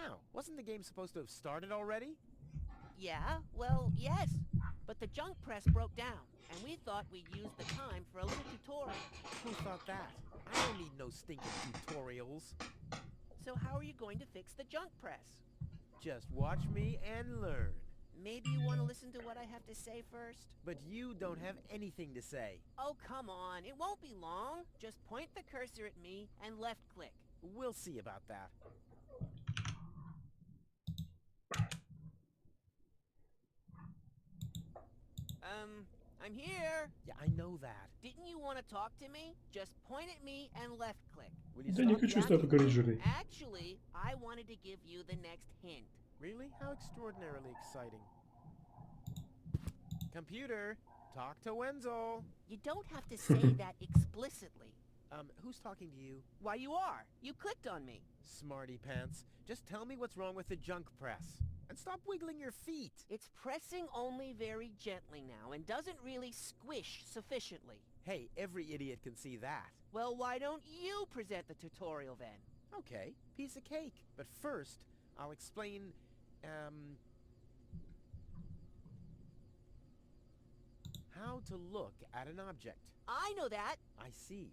How? Wasn't the game supposed to have started already? Yeah, well, yes. But the junk press broke down, and we thought we'd use the time for a little tutorial. Who thought that? I don't need no stinking tutorials. So how are you going to fix the junk press? Just watch me and learn. Maybe you want to listen to what I have to say first? But you don't have anything to say. Oh, come on. It won't be long. Just point the cursor at me and left click. We'll see about that. I'm here. Yeah, I know that. Didn't you want to talk to me? Just point at me and left click. Will you Да не stop хочу с тобой yapping? говорить, жирный. Actually, I wanted to give you the next hint. Really? How extraordinarily exciting. Computer, talk to Wenzel. You don't have to say that explicitly. Who's talking to you? Why, you are. You clicked on me. Smarty pants. Just tell me what's wrong with the junk press. And stop wiggling your feet. It's pressing only very gently now and doesn't really squish sufficiently. Hey, every idiot can see that. Well, why don't you present the tutorial then? Okay, piece of cake. But first, I'll explain, how to look at an object. I know that. I see.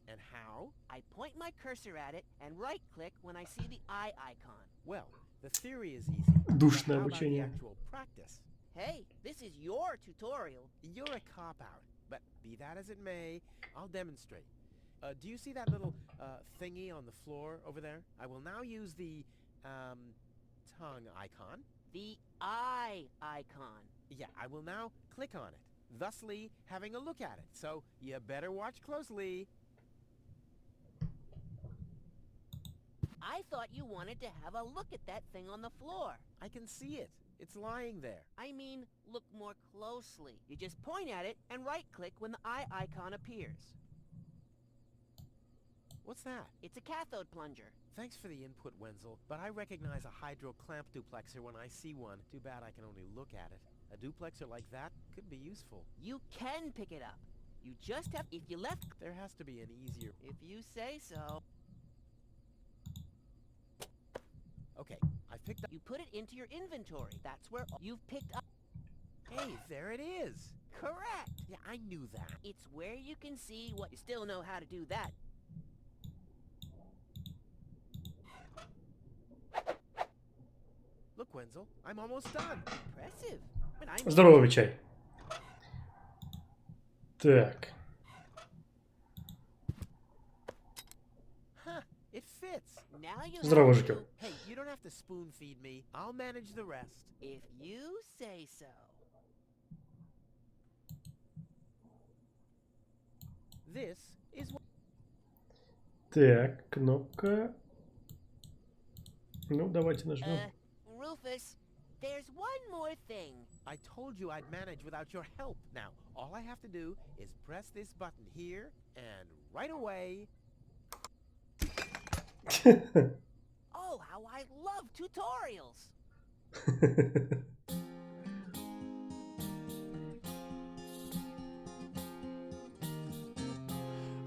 And how? I point my cursor at it and right-click when I see the eye icon. Well, the theory is easy. Душное But how about the обучение. actual practice? Hey, this is your tutorial. You're a cop-out, but be that as it may, I'll demonstrate. Do you see that little thingy on the floor over there? I will now use the tongue icon. The eye icon. Yeah, I will now click on it, thusly having a look at it. So you better watch closely. I thought you wanted to have a look at that thing on the floor. I can see it. It's lying there. I mean, look more closely. You just point at it and right-click when the eye icon appears. What's that? It's a cathode plunger. Thanks for the input, Wenzel, but I recognize a hydro clamp duplexer when I see one. Too bad I can only look at it. A duplexer like that could be useful. You can pick it up. You just have... If you left... There has to be an easier... If you say so. Okay, I picked up... You put it into your inventory. That's where you've picked up... Hey, there it is! Correct! Yeah, I knew that. It's where you can see what... You still know how to do that. Look, Wenzel, I'm almost done. Impressive. But I mean, Здорово, Чай. Так. Huh, it fits. now you Здорово, have Жикер. to... Hey, you don't have to spoon feed me. I'll manage the rest. If you say so. This is what... Так, кнопка. Ну, давайте нажмем. Rufus, there's one more thing. I told you I'd manage without your help. Now, all I have to do is press this button here, and right away... Oh, how I love tutorials.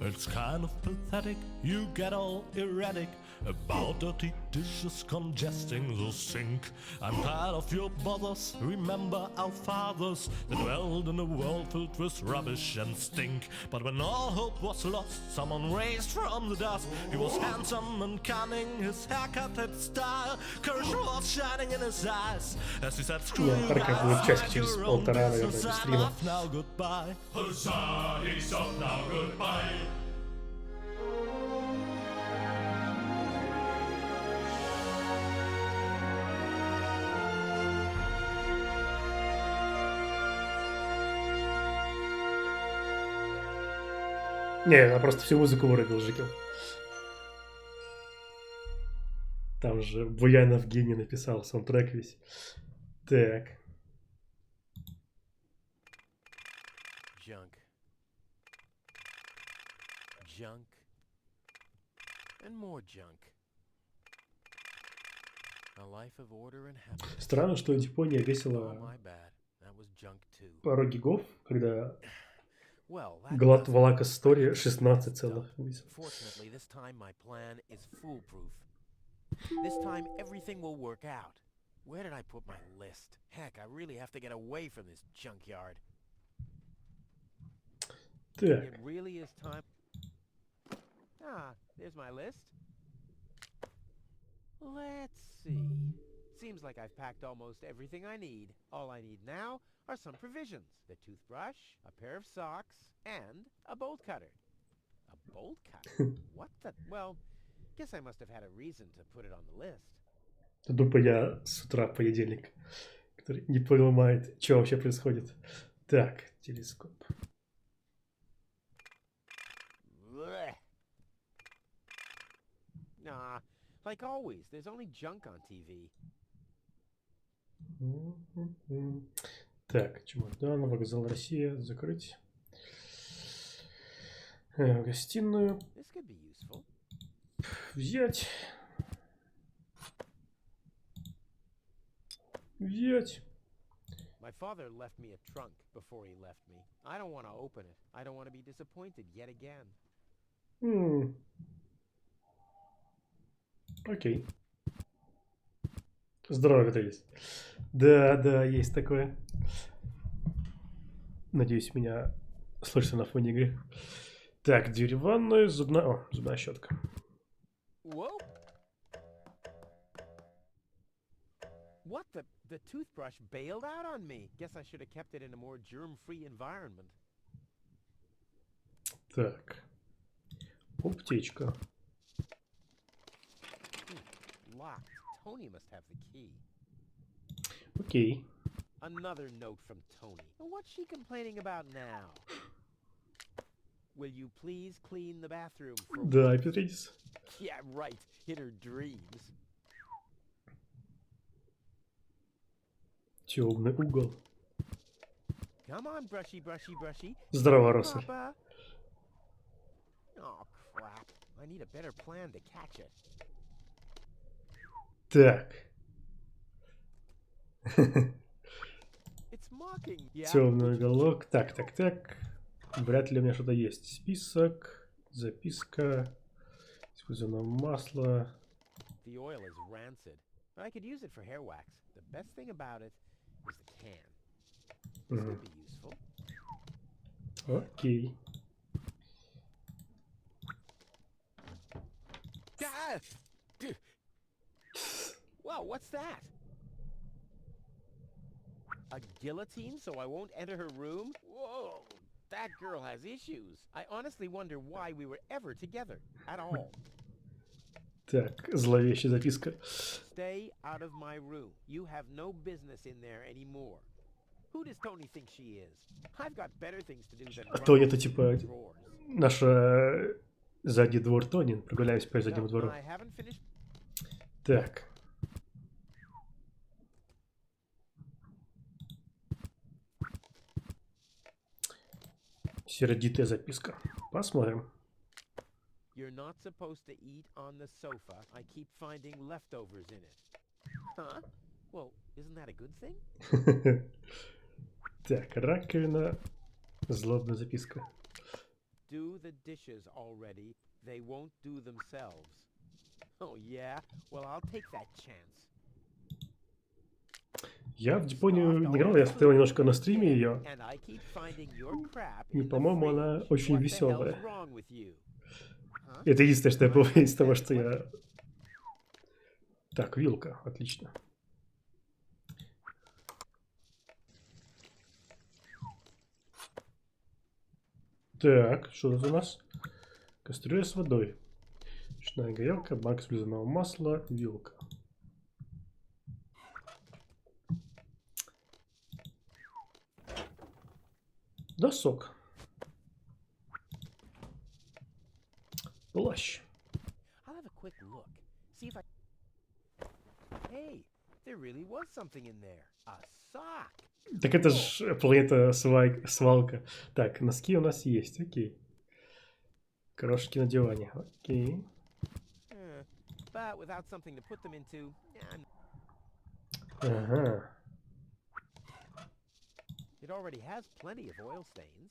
It's kind of pathetic, you get all erratic about dirty dishes congesting the sink. I'm tired of your bothers, remember our fathers that dwelled in a world filled with rubbish and stink. But when all hope was lost, someone raised from the dust. He was handsome and cunning, his haircut had style, courage was shining in his eyes as he said, screw Ну, you Tarkov будет в guys, часик find через your own полтора, наверное, business, без I'm стрима. off now, goodbye. Huzzah, he's off now, goodbye. Не, я просто всю музыку вырубил, Жикел. Там же Буянов гений написал саундтрек весь. Так. Junk. Junk. And more junk. A life of order and happiness. Странно, что Дерпония Oh, весила my bad. That was junk too. пару гигов, когда Well, that Глад doesn't Валака fix Story the 16 stuff. целых весил. Fortunately, this time my plan is foolproof. This time everything will work out. Where did I put my list? Heck, I really have to get away from this junkyard. Так, It really is time. Ah, there's my list. Let's see. Seems like I've packed almost everything I need. All I need now are some provisions. The toothbrush, a pair of socks, and a bolt cutter. A bolt cutter? What the? Well, guess I must have had a reason to put it on the list. тупо я с утра в понедельник, который не понимает, что вообще происходит. Так, телескоп. Blech. Nah, like always, there's only junk on TV. Так, чемодан, вокзал Россия, закрыть. Гостиную This could be useful. взять. Взять. My father left me a trunk before he left me. I don't want to open it. I don't want to be disappointed yet again. Окей. Здорово, это есть. Да, да, есть такое. Надеюсь, меня слышно на фоне игры. Так, дверь в ванную, зубная... О, зубная щетка. Whoa! What the? The toothbrush bailed out on me. Guess I should have kept it in a more germ-free environment. Так. Аптечка. Locked. Tony must have the key. Окей. Another note from Tony. What's she complaining about now? Will you please clean the bathroom for Да, Петридис. Yeah, right. In her dreams. Темный угол. Come on, brushy, brushy, brushy. Здорово, Hey, Россель. Papa. Oh, crap. I need a better plan to catch it. Так. It's mocking. Yeah. Темный уголок. Так, так, так. Вряд ли у меня что-то есть. Список. Записка. Использовано масло. The oil is rancid, but I could use it for hair wax. The best thing about it is the can. This could be useful. Окей. Ah! Whoa, what's that? A guillotine so I won't enter her room? Whoa, that girl has issues. I honestly wonder why we were ever together at all. Так, зловещая записка. Stay out of my room. You have no business in there anymore. Who does Tony think she is? I've got better things to do than run Тони это through типа drawers. наша задний двор Тони. Прогуляюсь по заднему No, двору. I haven't finished. Так. Сердитая записка. Посмотрим. You're not supposed to eat on the sofa. I keep finding leftovers in it. Huh? Well, isn't that a good thing? Так, раковина. Злобная записка. Do the dishes already. They won't do themselves. Oh, yeah? Well, I'll take that chance. Я в Дерпонию не играл, я смотрел немножко на стриме ее. And I keep finding your crap И, in the по-моему, она fridge. очень What the веселая. hell's wrong with you? Huh? Это единственное, что я помню из того, что я... Так, вилка. Отлично. Так, что тут у нас? Кастрюля с водой. Ручная горелка, банка сблизанного масла, вилка. Досок. Плащ. I'll have a quick look. See if I... Hey, there really was something in there. A sock. Так это ж планета свалка. Так, носки у нас есть, окей. Крошки на диване, окей. But without something to put them into, Ага. it already has plenty of oil stains.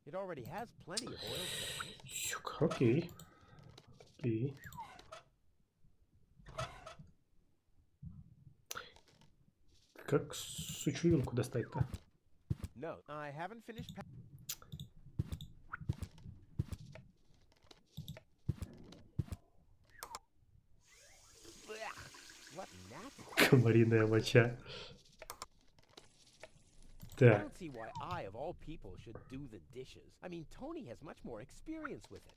It already has plenty of oil stains. Щук, окей. Окей. Как сучью вилку достать-то? No, I haven't finished. What nasty. Комариная моча. I Так. don't see why I, of all people, should do the dishes. I mean, Tony has much more experience with it.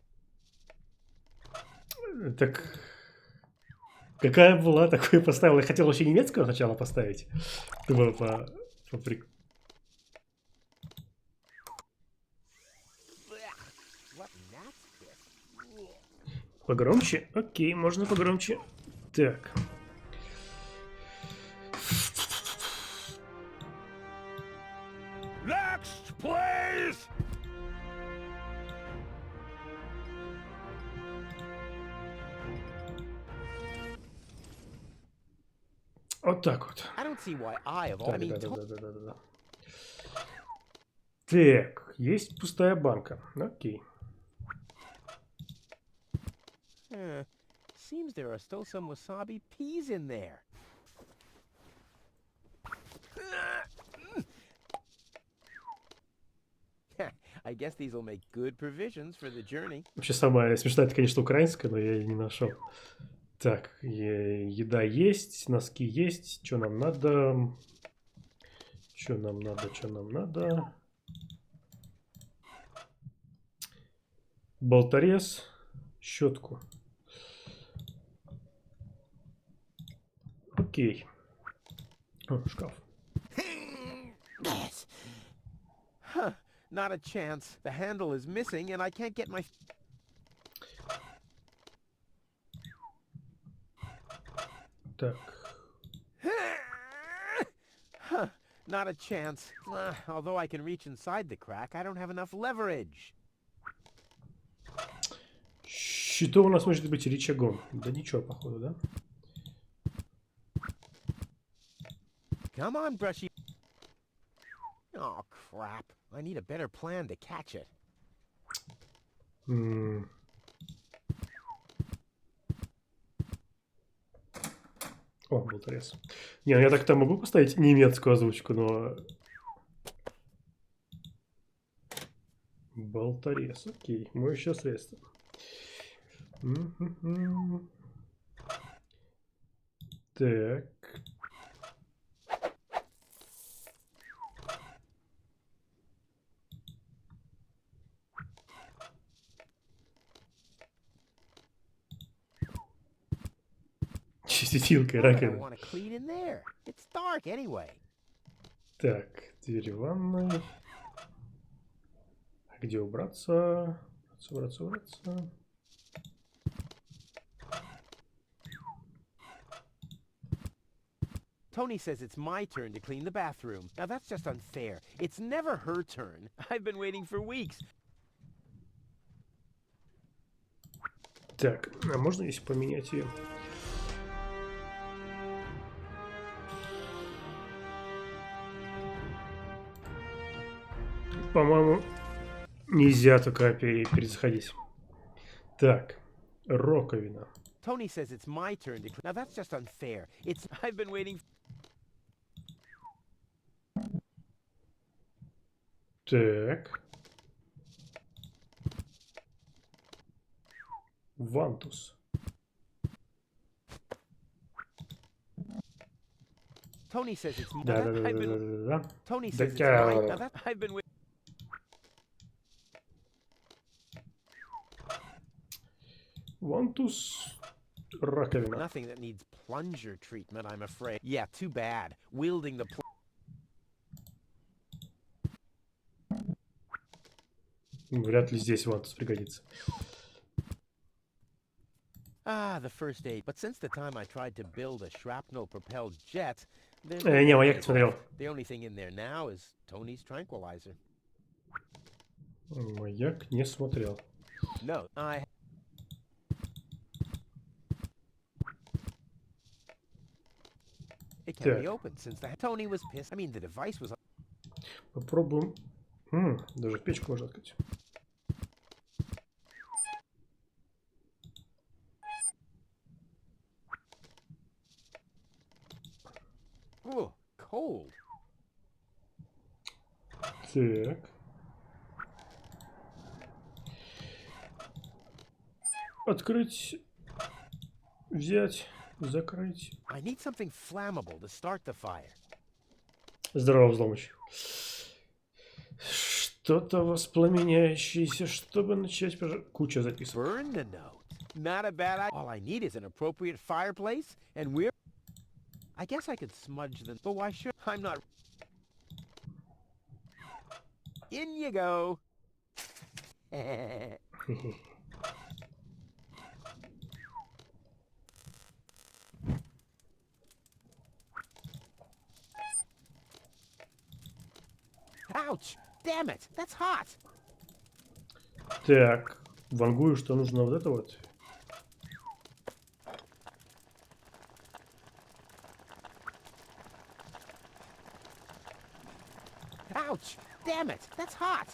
Так. Какая была, такую поставил. Я хотел вообще немецкую сначала поставить. Думаю, по прик... What nasty. Погромче? Окей, можно погромче. Так. Next, please! Вот так вот. I don't see why I, of all. I Так, mean, Tony. да. Так, есть пустая банка. Окей. Seems there are still some wasabi peas in there. I guess these will make good provisions for the journey. Вообще самое смешное, это, конечно, украинское, но я ее не нашел. Так, еда есть, носки есть. Что нам надо? Что нам надо? Болторез, щетку. Окей. О, шкаф. Yes. Huh. Not a chance. The handle is missing and I can't get my... Так. Huh. Not a chance. Although I can reach inside the crack, I don't have enough leverage. Что у нас может быть рычагом? Да ничего, походу, да? Come on, Brushy. Oh, crap. I need a better plan to catch it. О, болторез. Не, ну я так-то могу поставить немецкую озвучку, но... Болторез, окей. Моющее средство. Так. Чистилка, Why would I раковина. want to clean in there? It's dark anyway. Так, дверь ванной. А где убраться? Убраться. Tony says it's my turn to clean the bathroom. Now that's just unfair. It's never her turn. I've been waiting for weeks. Так, а можно здесь поменять ее? По-моему, нельзя только перезаходить. Так, раковина. Tony says it's my turn to clean. Now that's just unfair. I've been waiting. Так. Вантус. Tony says it's my. Да. Tony Да, says it's my. Now that I've been waiting. Вантус. Раковина. Nothing that needs plunger treatment, I'm afraid. Yeah, too bad. Wielding the. Вряд ли здесь вантус пригодится. Ah, the first aid. But since the time I tried to build a shrapnel-propelled jet, there's Не, маяк смотрел. the only thing in there now is Tony's tranquilizer. Маяк не смотрел. No, It can be opened since Tony was pissed. I mean, the device was. Попробуем. Даже печку можно открыть. Ooh, cold. Так. Открыть. Взять. Закрыть. I need something flammable to start the fire. Здорово, взломыч. Что-то воспламеняющееся, чтобы начать куча записок. Burn the note. Not a bad idea. All I need is an appropriate fireplace, and we're... I guess I could smudge them, but why should... I'm not... In you go. Ouch! Damn it! That's hot! Так, вангую, что нужно вот это вот. Ouch! Damn it! That's hot!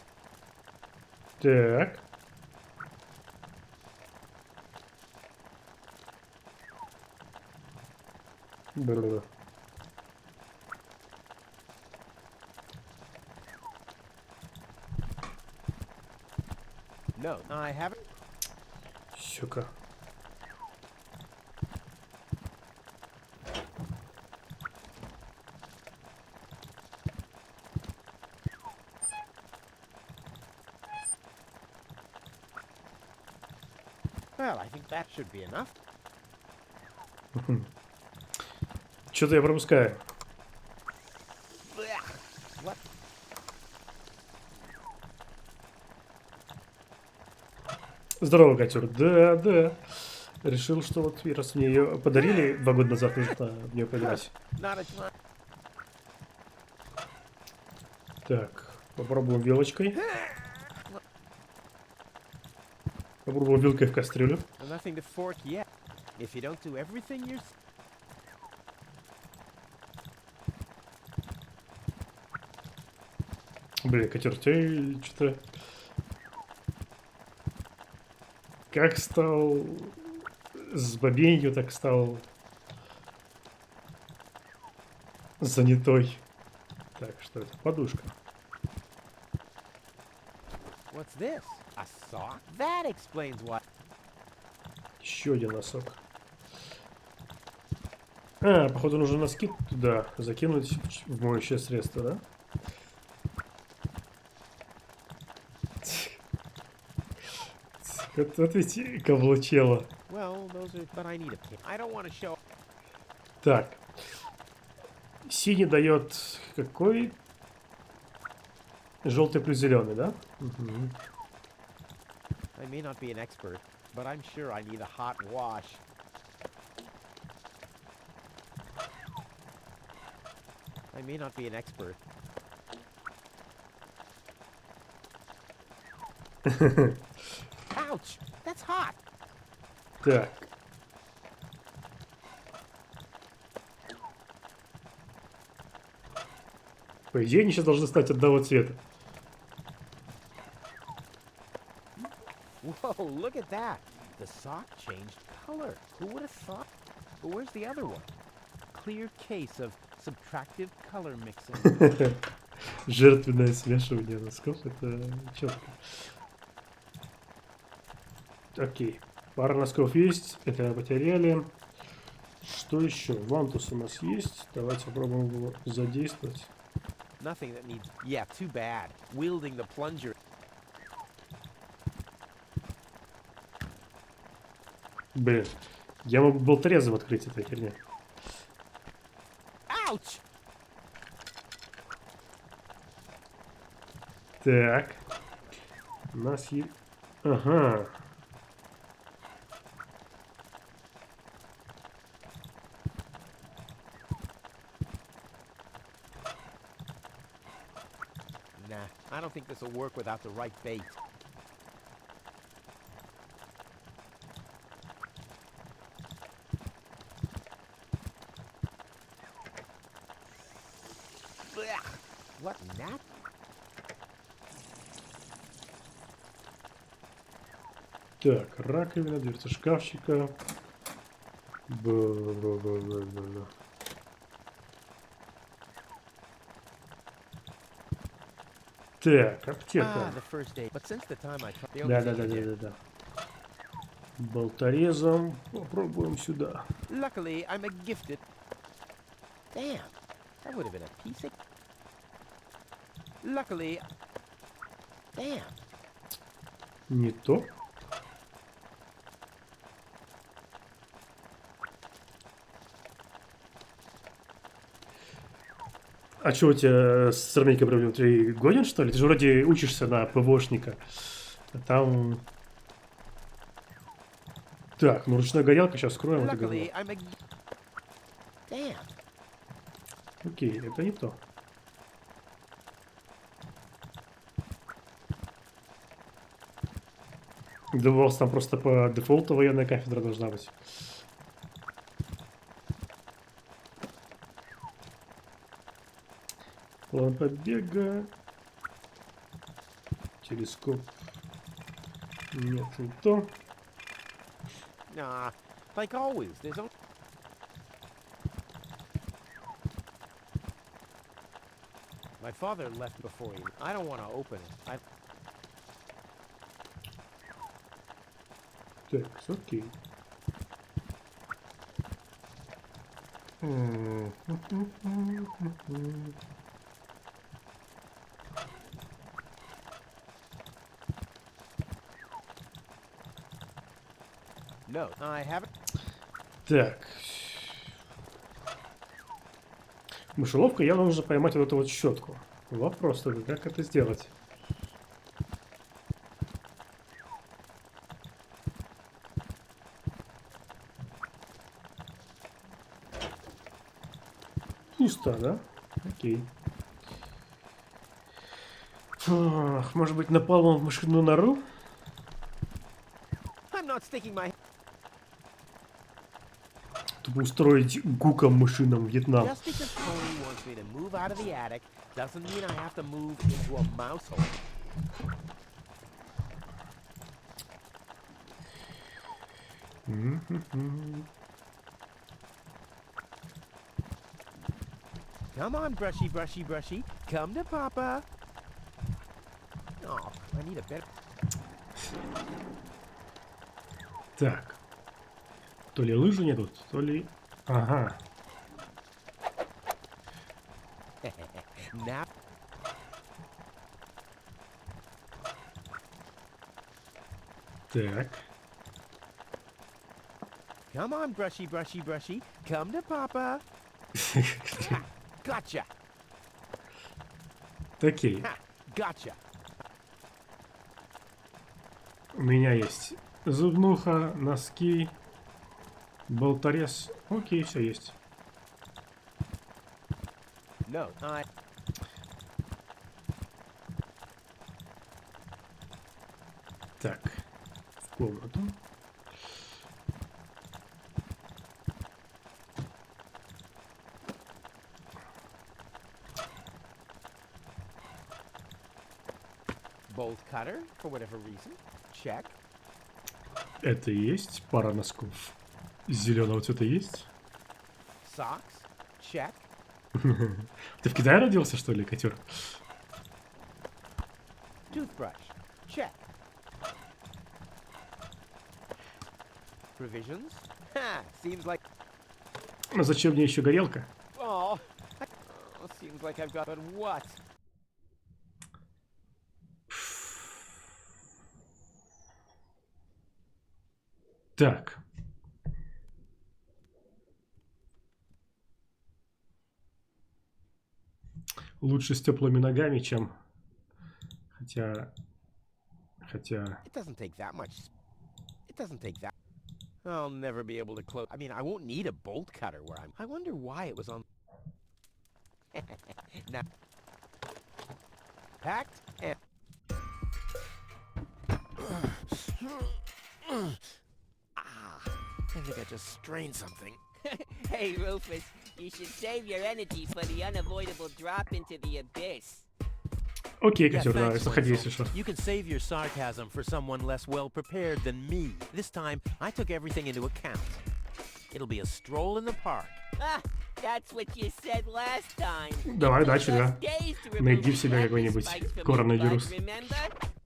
Так. Бля. No, I haven't. Сюка. Well, I think that should be enough. Что-то я пропускаю. Blech. What? Здорово, котер. Да, да. Решил, что вот раз мне ее подарили 2 года назад, нужно в нее поиграть. Not a time. Так, попробуем вилочкой. Попробуем вилкой в кастрюлю. Nothing to fork yet. If you don't do everything you're... Блин, котер, ты что-то... Как стал с бобенью, так стал занятой. Так, что это? Подушка. What's this? A sock? That explains why. Еще один носок. А, походу нужно носки туда закинуть в моющее средство, да? Вот эти каблучело. Well, those are... But I need a pin. I don't want to show... Так. Синий дает какой? Желтый плюс зеленый, да? Угу. I may not be an expert, but I'm sure I need a hot wash. I may not be an expert. Ouch! That's hot! Так. По идее, они сейчас должны стать одного цвета. Whoa, look at that! The sock changed color. Who would have thought? But where's the other one? Clear case of subtractive color mixing. Жертвенное смешивание носков. Это четко. Окей. Пара носков есть. Это потеряли. Что еще? Вантус у нас есть. Давайте попробуем его задействовать. Nothing that needs... Yeah, too bad. Wielding the plunger... Блин. Я мог бы болторезом открыть эту херню. Ouch! Так. У нас есть... Ага. Nah, I don't think this will work without the right bait. Blech. What, gnat? Так, раковина, дверца шкафчика. Бла-бла-бла-бла-бла. Так, Ah, аптека. the first aid. But since the time I took the only Да, thing да, I да, да, did- да, да. Болторезом. Попробуем сюда. Luckily, I'm a gifted. Damn, that would have been a piece of. Luckily. Damn. Не то. А что у тебя с армейкой проблем? Ты годен, что ли? Ты же вроде учишься на ПВОшника. А там... Так, ну ручная горелка, сейчас скроем это говно. Luckily, I'm a. Damn. Окей, это не то. Да у вас там просто по дефолту военная кафедра должна быть. План побега. Телескоп. Нет, не то. Nah, like always, there's only. My father left before he. I don't want to open it. I. Так, окей. No, I haven't. Так. Мышеловка явно нужно поймать вот эту вот щетку. Вопрос только, как это сделать? Пусто, да? Окей. Ах, может быть, напал в мышиную нору? I'm not sticking my. Чтобы устроить гуком мышином Вьетнам. Just because Tony wants me to move out of the attic doesn't mean I have to move into a mouse hole. Come on, brushy, brushy, brushy. Come to Papa. Oh, I need a better. Так. То ли лыжи нету, то ли... Ага. Now. Так. Come on, brushy, brushy, brushy. Come to Papa. Ha, gotcha. Окей. Ha, gotcha. У меня есть зубнуха, носки, болторез. Окей, все есть. No, I. Так. В комнату. Bolt cutter, for whatever reason. Check. Это есть. Пара носков. Зеленого цвета есть. Socks. Check. Ты в Китае родился, что ли, котер? Toothbrush. Check. Provisions. Ha! Seems like. Ну зачем мне еще горелка? Oh. Seems like I've got. But what? Так. Лучше с теплыми ногами, чем... Хотя... It doesn't take that much. It doesn't take that. I'll never be able to close. I mean, I won't need a bolt cutter where I'm. I wonder why it was on. Now. Packed and. I think I just strained something. Hey, Rufus, you should save your energy for the unavoidable drop into the abyss. Окей, Yeah, котер, давай, thanks, заходи, Wenzel. если что. You can save your sarcasm for someone less well prepared than me. This time, I took everything into account. It'll be a stroll in the park. Ah, That's what you said last time. Давай It took дальше, us да. days to remove Найди в the себя happy какой-нибудь spikes from коронавирус. his butt, remember?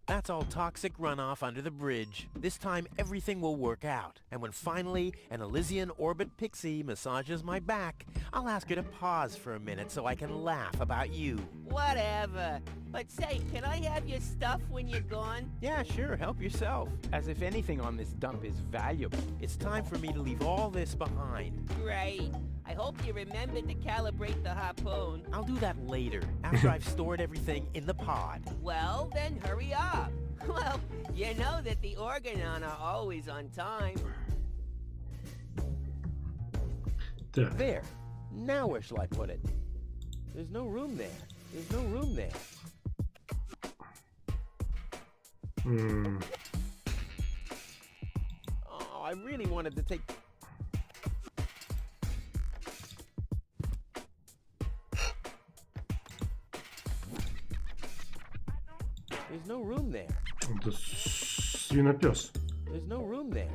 That's all toxic runoff under the bridge. This time everything will work out. And when finally an Elysian orbit pixie massages my back, I'll ask her to pause for a minute so I can laugh about you. Whatever. But say, can I have your stuff when you're gone? Yeah, sure, help yourself. As if anything on this dump is valuable. It's time for me to leave all this behind. Great. I hope you remembered to calibrate the harpoon. I'll do that later, after I've stored everything in the pod. Well, then hurry up. Well, you know that the Organon are always on time. Так. There. Now where shall I put it? There's no room there. There's no room there. Oh, I really wanted to take... There's no room there. Это свинопес. There's no room there.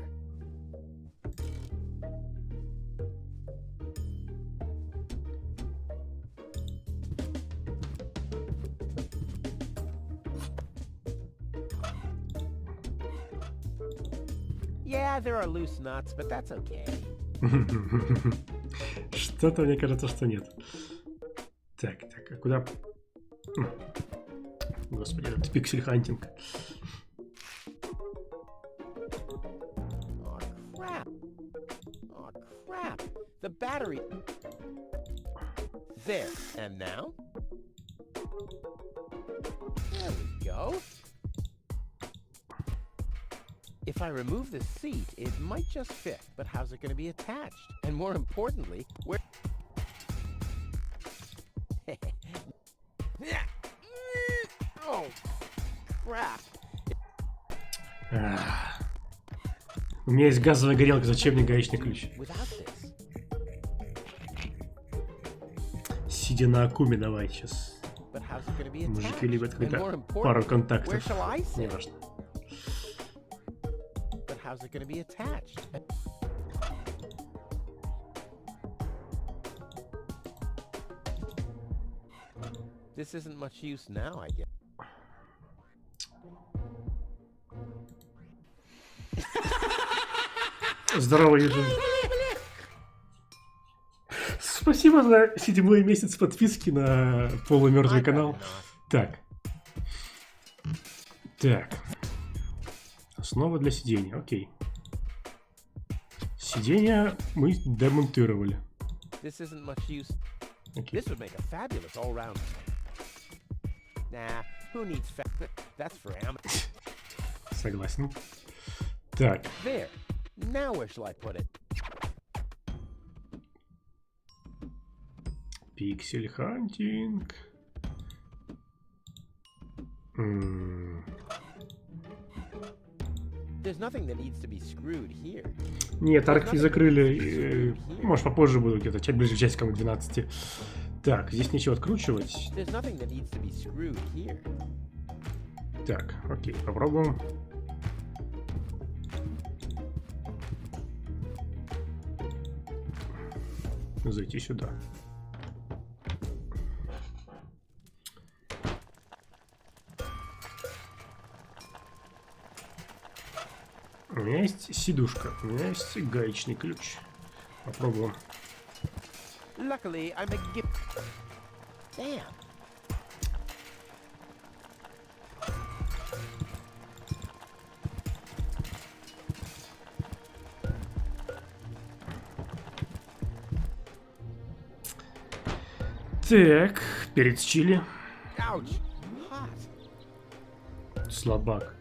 Yeah, there are loose nuts, but that's okay. Что-то мне кажется, что нет. Так, а куда... Господи, это пиксель-хантинг. Oh, crap. Oh, crap. The battery... There. And now? There we go. If I remove the seat, it might just fit, but how's it going to be attached? And more importantly, where... Oh, crap. У меня есть газовая горелка, зачем мне гаечный ключ? Without this. Сидя на акуме, давай сейчас. But how's it going to be attached? Мужики любят, And когда more пару importantly, контактов. where shall I sit? Неважно. But how's it going to be attached? This isn't much use now, I guess. Здорово, Юджин. Спасибо за 7-й месяц подписки на полумертвый канал. Так. Основа для сидения, окей. Сиденье мы демонтировали. This isn't much use. Окей. This would make a fabulous all-round. Nah, who needs That's for amateurs. Согласен. Так. There. Now where shall I put it? Пиксель-хантинг. There's nothing that needs to be screwed here. Нет, Tarkov закрыли. Может, попозже буду где-то, ближе к часикам к 12. Так, здесь нечего откручивать. There's nothing that needs to be screwed here. Так, окей, попробуем. Зайти сюда. У меня есть сидушка, у меня есть гаечный ключ. Попробуем. Luckily, I'm a gift. Damn. Так, перец чили. Ouch. Hot. Слабак.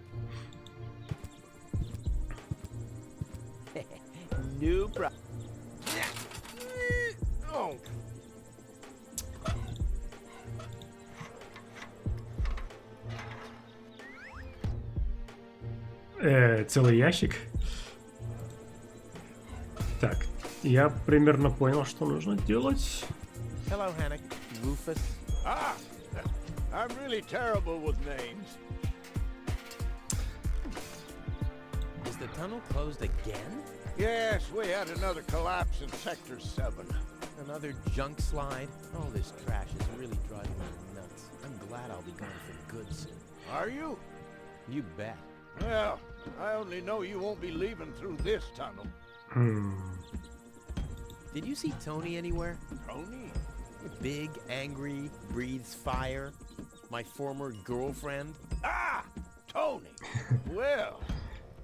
New bro. Oh. Целый ящик. Так, я примерно понял, что нужно делать. Hello, Hannock. Rufus. Ah! I'm really terrible with names. Is the tunnel closed again? Yes, we had another collapse in Sector 7. Another junk slide? All this trash is really driving me nuts. I'm glad I'll be gone for good soon. Are you? You bet. Well, I only know you won't be leaving through this tunnel. Did you see Tony anywhere? Tony? Big, angry, breathes fire. My former girlfriend. Ah! Tony! Well,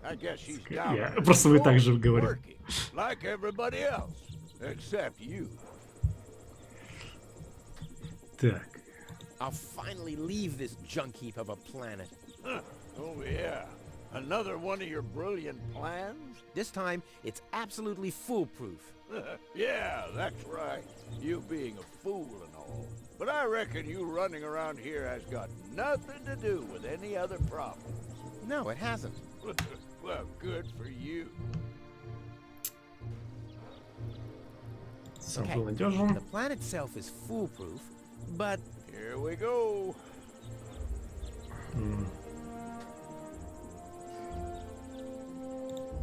I guess she's down. Я on her просто вы так floor же говорю. working, like everybody else, except you. Так. I'll finally leave this junk heap of a planet. Huh. Oh yeah. Another one of your brilliant plans? This time, it's absolutely foolproof. Yeah, that's right. You being a fool and all. But I reckon you running around here has got nothing to do with any other problems. No, it hasn't. Well, good for you. Сам Okay, был надежен. the plan itself is foolproof, but Here we go.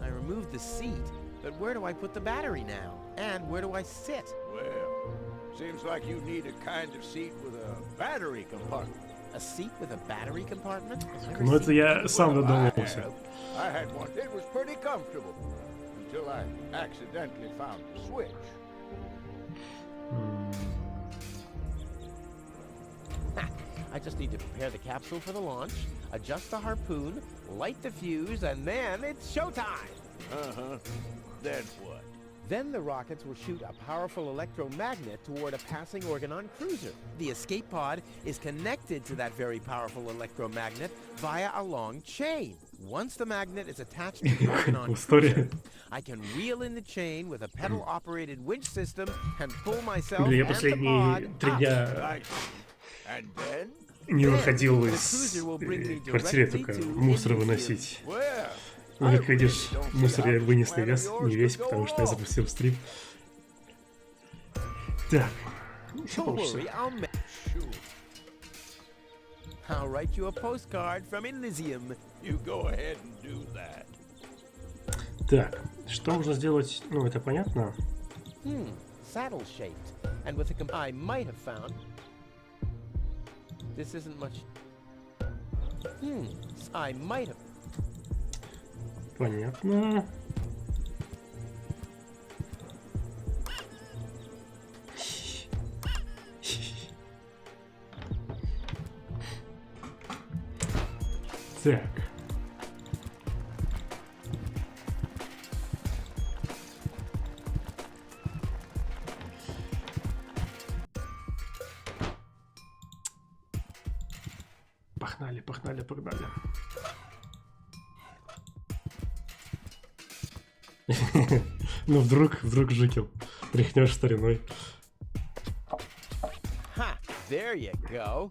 I removed the seat. But where do I put the battery now? And where do I sit? Well, seems like you need a kind of seat with a battery compartment. A seat with a battery compartment? Ну это я сам Well, I додумался. have. I had one. It was pretty comfortable until I accidentally found the switch. Ha! I just need to prepare the capsule for the launch, adjust the harpoon, light the fuse, and then it's showtime! Uh-huh. Then what? Then the rockets will shoot a powerful electromagnet toward a passing Organon cruiser. The escape pod is connected to that very powerful electromagnet via a long chain. Once the magnet is attached to the Organon cruiser, I can reel in the chain with a pedal-operated winch system and pull myself Блин, я and the последние pod 3 up. дня I see. And then? не выходил The из cruiser will bring me квартиры, directly только to мусор the выносить. Well, Ну, I как видишь, really don't see мусор how я this вынес plan of не yours весь, could go потому что я wrong. запустил стрим. Так. Don't worry, I'll make Sure. I'll write you a postcard from Elysium. You go ahead and do that. Так, что можно сделать? Ну, это понятно. Saddle shaped. And with a I might have found. This isn't much. I might have. Понятно. Так. Погнали, погнали, погнали. Ну вдруг Жикел тряхнешь стариной. Ha! There you go.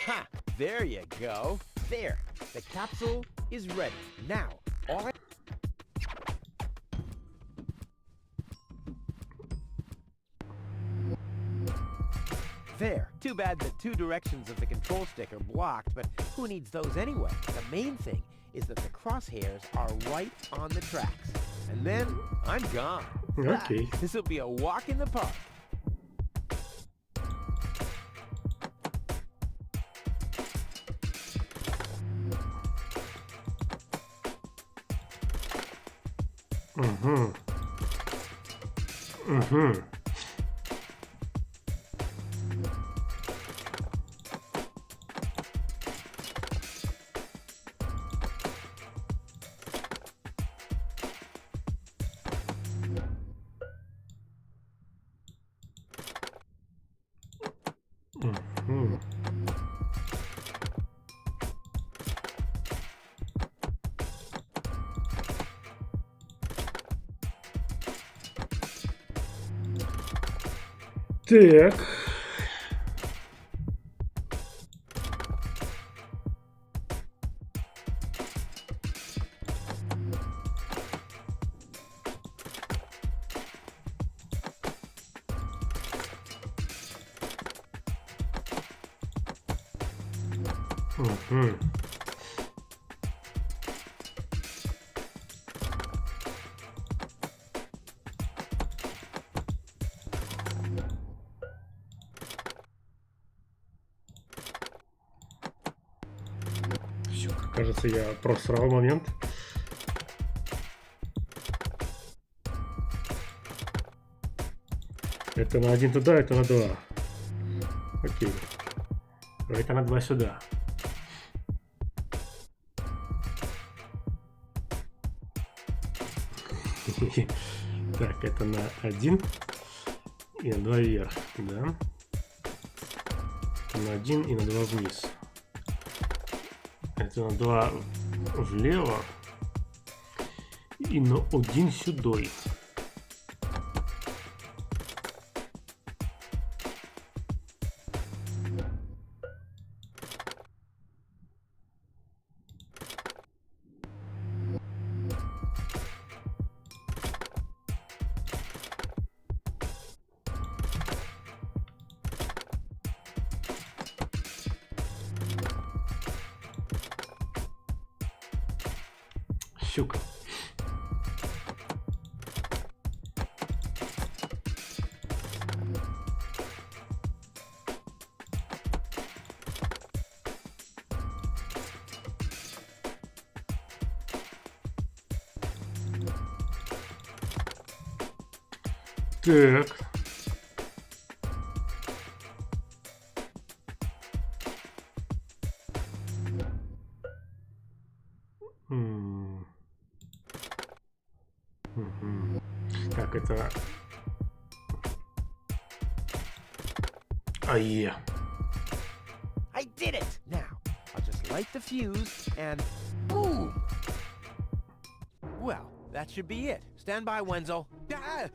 Ha! There you go. There. The capsule is ready. Now, all I... There. Too bad the two directions of the control stick are blocked, but who needs those anyway? The main thing is that the crosshairs are right on the tracks. And then I'm gone. Okay. This will be a walk in the park. Угу. Угу. Угу. Так. Угу. Кажется, я просрал момент. Это на 1 туда, это на 2. Окей. Это на 2 сюда. Так, это на 1 и на 2 вверх, да? На 1 и на 2 вниз. Это на 2 влево и на 1 сюда. Щука. Так. Так, это... Ае. I did it! Now, I'll just light the fuse and boom! Well, that should be it. Stand by, Wenzel. Ah!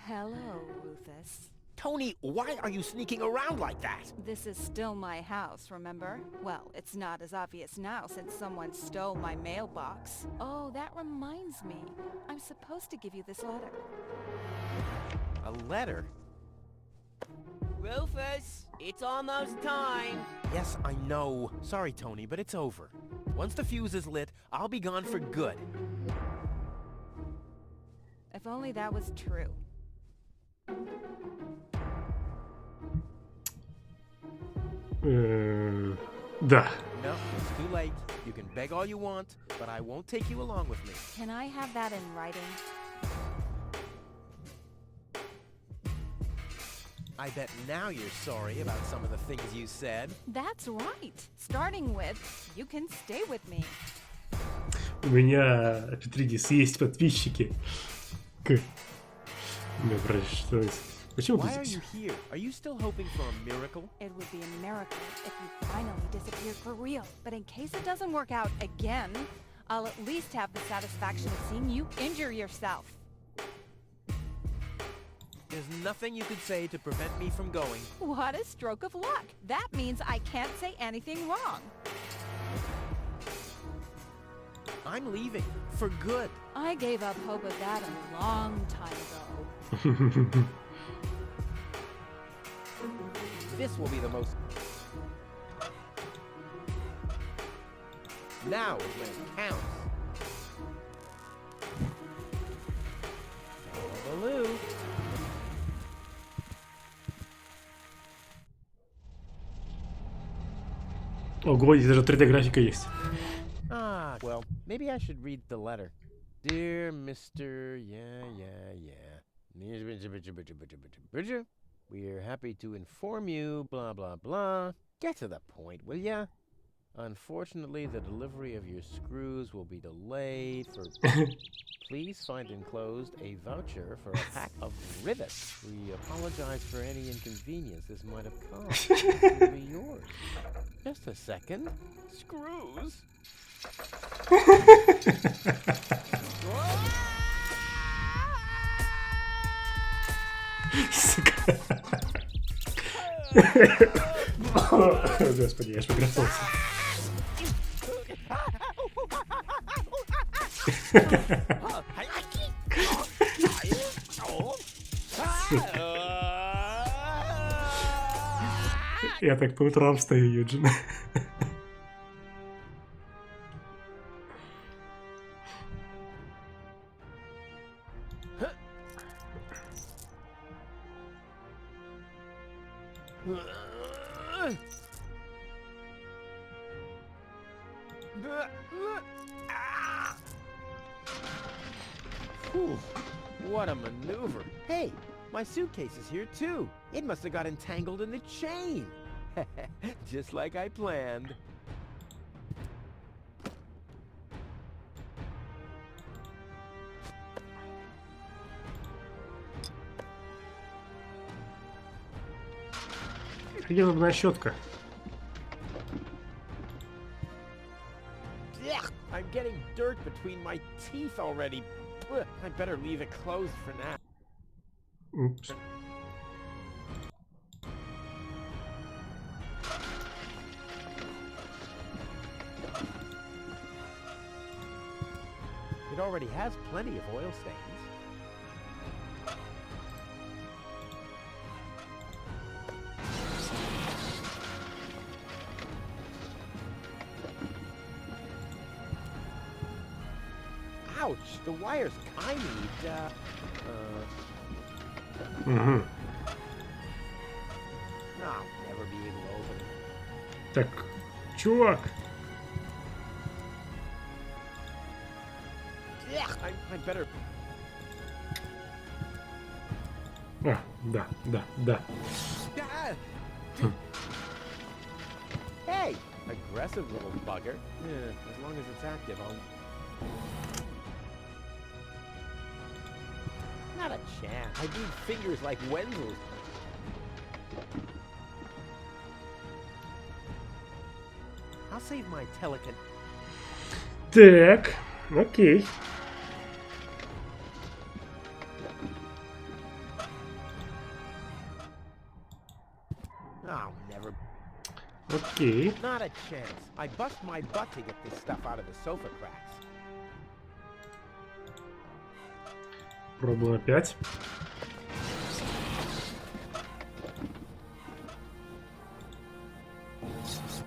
Hello, Rufus. Tony, why are you sneaking around like that? This is still my house, remember? Well, it's not as obvious now since someone stole my mailbox. Oh, that reminds me. I'm supposed to give you this letter. A letter? Rufus, it's almost time. Yes, I know. Sorry, Tony, but it's over. Once the fuse is lit, I'll be gone for good. If only that was true. Да. No, it's too late. You can beg all you want, but I won't take you along with me. Can I have that in writing? I bet now you're sorry about some of the things you said. That's right. Starting with, you can stay with me. У меня, Петридис, есть подписчики. Что это? Почему ты Why are здесь? you here? Are you still hoping for a miracle? It would be a miracle if you finally disappeared for real. But in case it doesn't work out again, I'll at least have the satisfaction of seeing you injure yourself. There's nothing you could say to prevent me from going. What a stroke of luck. That means I can't say anything wrong. I'm leaving. For good. I gave up hope of that a long time ago. This will be the most... Now is when it counts. Baloo. Ого, здесь даже 3D графика есть. Ah, well, maybe I should read the letter. Dear Mr. We're happy to inform you, blah, blah, blah. Get to the point, will ya? Unfortunately, the delivery of your screws will be delayed for... Please find enclosed a voucher for a pack of rivets. We apologize for any inconvenience this might have caused. It will be yours. Just a second. Screws? Господи, я ж погрохнулся. Я так по утрам встаю, Юджин. Whew, what a maneuver. Hey, my suitcase is here too. It must have got entangled in the chain. Just like I planned. Где зубная щетка? Ugh, I'm getting dirt between my teeth already. Ugh, I better leave it closed for now. Упс. It already has plenty of oil stains. Ouch! The wires I need, Угу. I'll never be able to open it. Так, чувак. Ugh, I better... А, да, да, да. Ah! Hey! Aggressive little bugger. Yeah, as long as it's active, I'll... Not a chance. I need fingers like Wenzel's. I'll save my telecon... Так, окей. I'll never... Окей. Not a chance. I bust my butt to get this stuff out of the sofa cracks. Пробуем опять.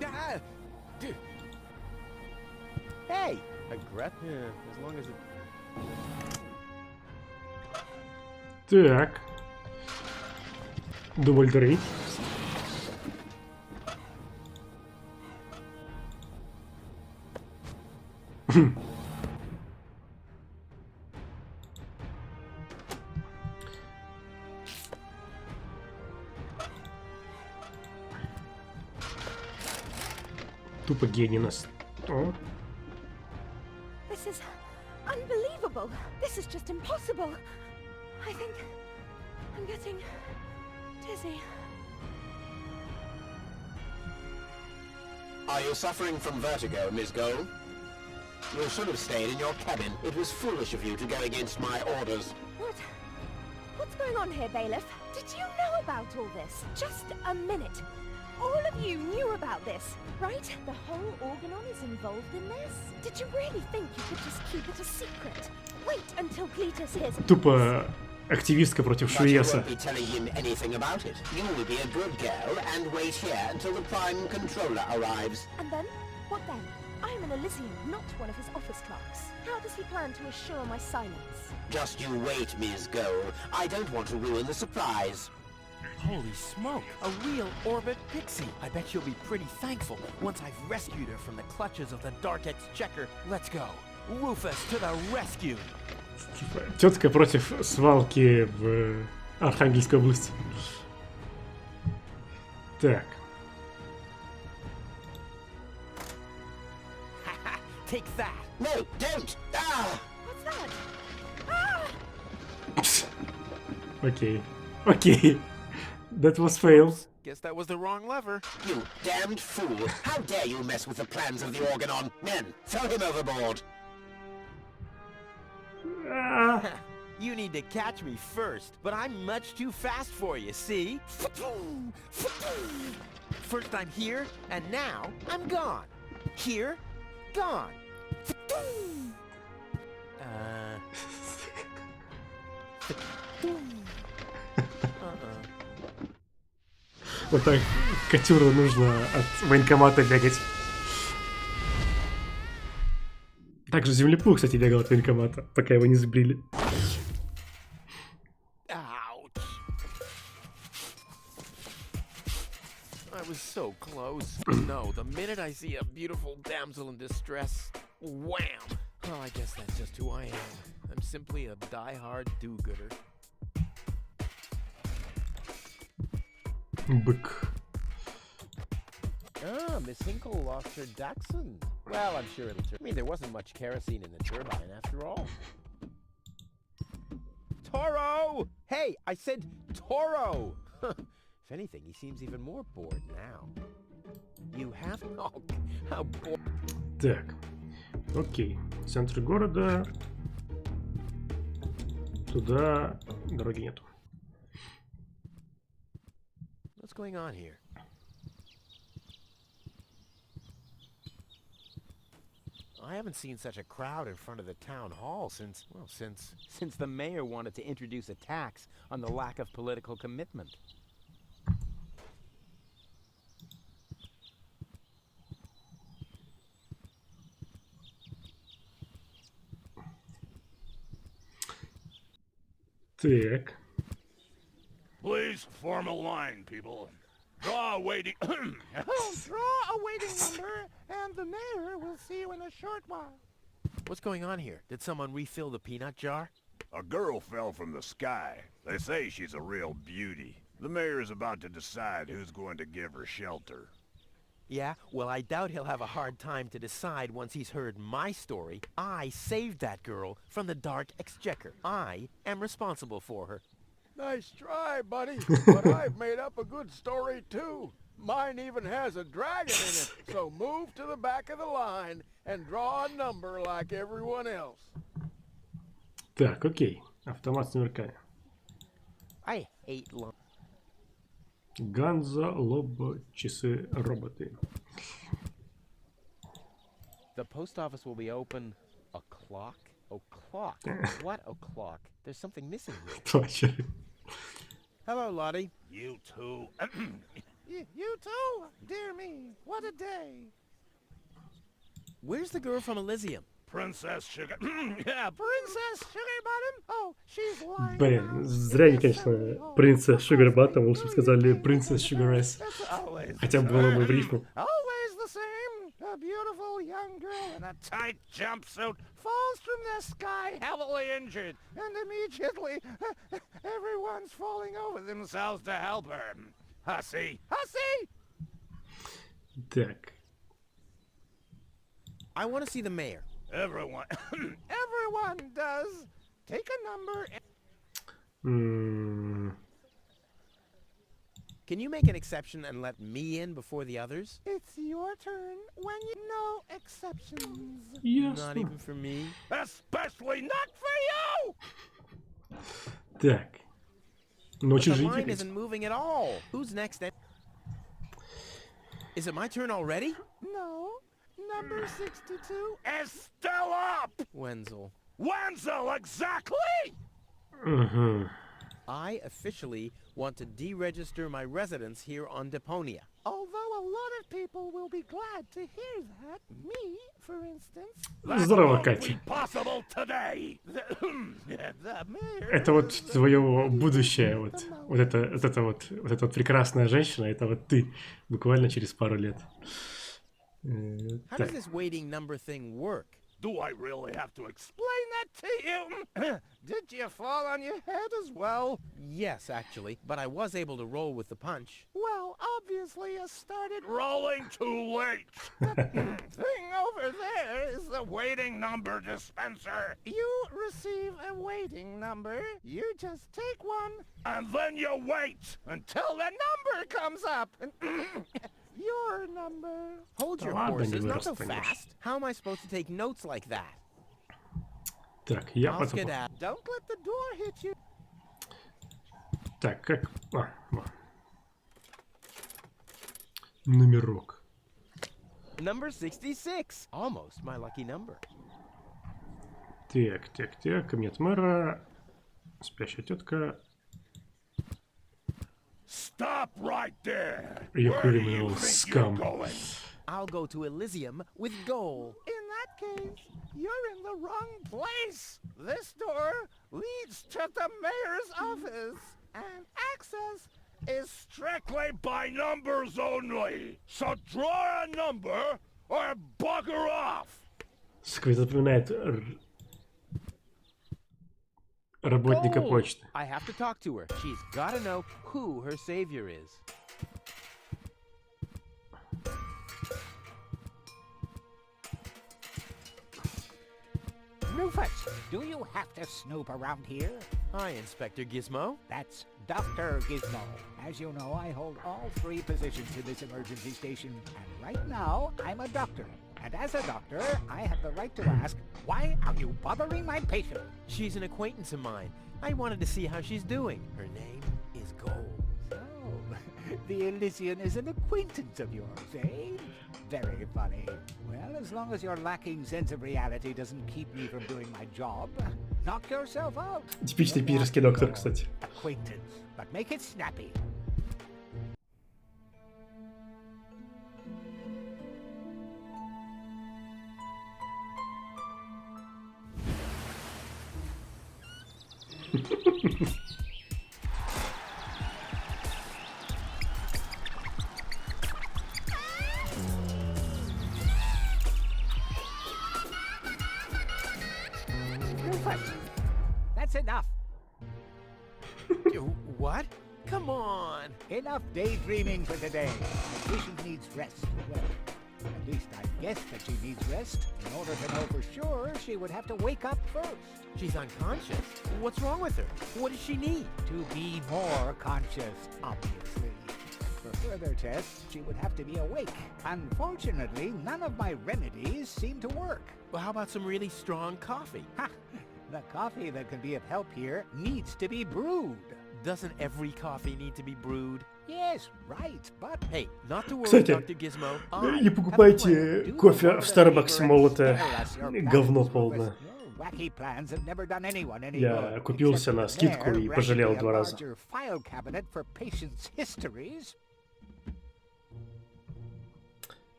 Ah! Dude. Hey! Aggressive... Yeah, as long as it... Так. Дубль 3. Тупо гений нас. О. This is unbelievable. This is just impossible. I think I'm getting dizzy. Are you suffering from vertigo, Miss Gold? You should have stayed in your cabin. It was foolish of you to go against my orders. What's going on here, Bailiff? Did you know about all this? Just a minute. All of you knew about this, right? The whole Organon is involved in this? Did you really think you could just keep it a secret? Wait until Cletus hears about Тупо активистка против But you Шуеса. won't be telling him anything about it. You will be a good girl and wait here until the Prime Controller arrives. And then? What then? I am an Elysian, not one of his office clerks. How does he plan to assure my silence? Just you wait, Ms. Gold. I don't want to ruin the surprise. Holy smoke! A real orbit pixie! I bet you'll be pretty thankful once I've rescued her from the clutches of the Dark Exchequer. Let's go! Rufus to the rescue! Тетка против свалки в Архангельской области. Так. Take that! No, don't! Ah! What's that? Ah! Окей. Окей. That was fail. Guess that was the wrong lever. You damned fool! How dare you mess with the plans of the Organon? Men, throw him overboard! А, You need to catch me first, but I'm much too fast for you, see? First I'm here, and now I'm gone. Here, gone. Вот так Катюру нужно от военкомата бегать. Также землепух, кстати, бегал от военкомата, пока его не сбрили. Ouch. I was so close. No, the minute I see a beautiful damsel in distress, wham! Well, I guess that's just who I am. I'm simply a die-hard do-gooder. Бык. Ah, Miss Hinkle lost her dachshund. Well, I'm sure it'll turn. I mean, there wasn't much kerosene in the turbine after all. Toro! Hey, I said Toro! If anything, he seems even more bored now. You have... Oh, how bored... Так. Окей. Центр города. Туда дороги нету. What's going on here? I haven't seen such a crowd in front of the town hall since, well, Since the mayor wanted to introduce a tax on the lack of political commitment. Так. Please form a line, people. Draw a waiting... Draw a waiting number, and the mayor will see you in a short while. What's going on here? Did someone refill the peanut jar? A girl fell from the sky. They say she's a real beauty. The mayor is about to decide who's going to give her shelter. Yeah, well, I doubt he'll have a hard time to decide once he's heard my story. I saved that girl from the Dark Exchequer. I am responsible for her. Nice try, buddy. But I've made up a good story, too. Mine even has a dragon in it. So move to the back of the line and draw a number like everyone else. Так, окей. Автомат с номерками. I hate Ганза, лоб, часы, роботы. The post office will be open o'clock? O'clock? What o'clock? There's something missing here. Точно. Hello, Lottie. You too. You too? Dear me, what a day. Where's the girl from Elysium? Princess Sugar... Yeah, Princess Sugar Bottom? Oh, she's lying. Блин, зря они, конечно, принцесс Шугарбаттом, лучше бы сказали принцесс Шугарес. Хотя бы было бы в рифму. Always the same. A beautiful young girl in a Tight jumpsuit. falls from the sky heavily injured, and immediately everyone's falling over themselves To help her. Hussy. Hussy! Так. I want to see the mayor. Everyone. Everyone does. Take a number and... Can you make an exception and let me in before the others? It's your turn when you know exceptions. Not Ясно. even for me. Especially not for you! Так. Ну, очень The же line интересно. isn't moving at all. Who's next? Is it my turn already? No. Number 62. Is still up! Wenzel. Wenzel, exactly! Угу. I officially want to deregister my residence here on Deponia. Although a lot of people will be glad to hear that. Me, for instance. Здорово, Катя. Possible today! The mayor... Это вот твое будущее, вот эта вот прекрасная женщина, это вот ты, буквально через пару лет. How Так. does this waiting number thing work? Do I really have to explain that to you? Did you fall on your head as well? Yes, actually, but I was able to roll with the punch. Well, obviously you started... Rolling too late! Thing over there is the... Waiting number dispenser! You receive a waiting number. You just take one. And then you wait until the number comes up! Your number. Hold your ладно, не horses, not so вырос, понимаешь. fast. How am I supposed to take notes like that? Так, я I'll потом... skedaddle. Don't let the door hit you. Так, как... Номерок. Number 66. Almost my lucky number. Так, кабинет мэра. Спящая тетка. Stop right there! You Where do criminal you think scum. you're going? I'll go to Elysium with goal. In that case, you're in the wrong place. This door leads to the mayor's office, and access is Strictly by numbers only! So draw a number or bugger off! Сквозь запоминает... работника Gold! почты. I have to talk to her. She's gotta know who her savior is. Rufus, do you have to snoop around here? Hi, Inspector Gizmo. That's Dr. Gizmo. As you know, I hold all 3 positions in this emergency station, and right now, I'm a doctor. And as a doctor, I have the right to ask, why are you bothering my patient? She's an acquaintance of mine. I wanted to see how she's doing. Her name is Gold. So, the Elysian is an acquaintance of yours, eh? Very funny. Well, as long as your lacking sense of reality doesn't keep me from doing my job, knock yourself out. Типичный питерский доктор, кстати. Acquaintance, but make it snappy. Rufus, that's enough. What? Come on. Enough daydreaming for today. The patient needs rest. Well, at least I guess that she needs rest. In order to know for sure, she would have to wake up first. She's unconscious. What's wrong with her? What does she need? To be more conscious, obviously. For further tests, she would have to be awake. Unfortunately, none of my remedies seem to work. Well, how about some really strong coffee? Ha! The coffee that can be of help here needs to be brewed. Doesn't every coffee need to be brewed? Yes, right, but... Hey, not to worry, Кстати, Dr. Gizmo. не покупайте кофе в Starbucks, мол, это говно полное. Wacky plans have never done anyone any Я good, купился except на that скидку there и пожалел randomly 2 a раза. larger file cabinet for patients' histories.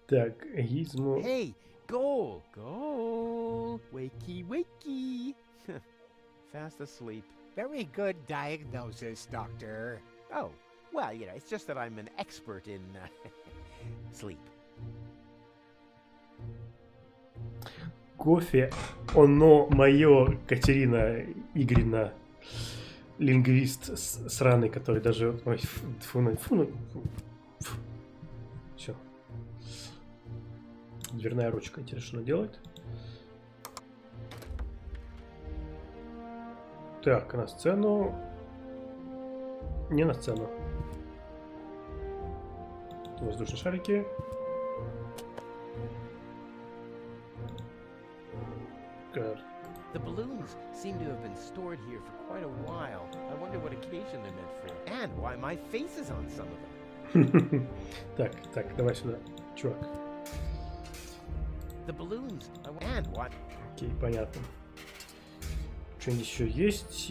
Так, Гизмо. Hey, Gold. Gold. Wakey, wakey. Fast asleep. Very good diagnosis, Doctor. Oh, well, you know, it's just that I'm an expert in sleep. Кофе, оно мое, Катерина Игоревна, лингвист сраный, который даже... Ой, Все. Дверная ручка, интересно, что она делает. Так, на сцену. Не на сцену. Воздушные шарики. The balloons seem to have been stored here for quite a while. I wonder what occasion they're meant for. And why my face is on some of them. Так, давай сюда, чувак. The balloons. And what? Окей, понятно. Что-нибудь еще есть?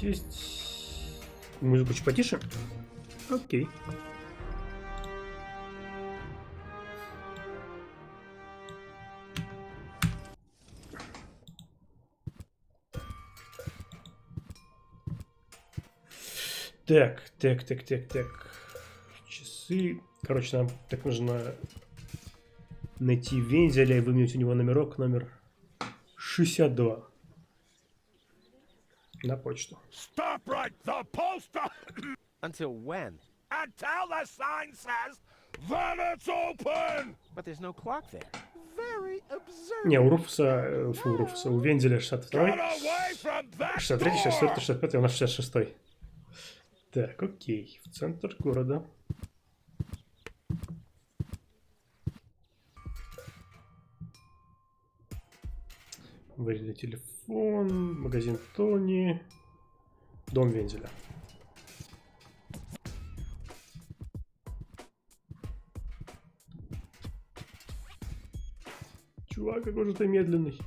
Есть. Музыку чуть потише? Окей. Так. Часы. Короче, нам так нужно найти вензеля и выменять у него номерок, номер 62. На почту. Stop right the poster! Until when? Until the sign says, then it's open! But there's no clock there. Very observant. Не, у Руфуса, у Вензеля 62, Get away from that 63, door! 64, 65, у нас 66. Так, окей, в центр города. Вырезали телефон, магазин Тони, дом Вензеля. Чувак, какой же ты медленный.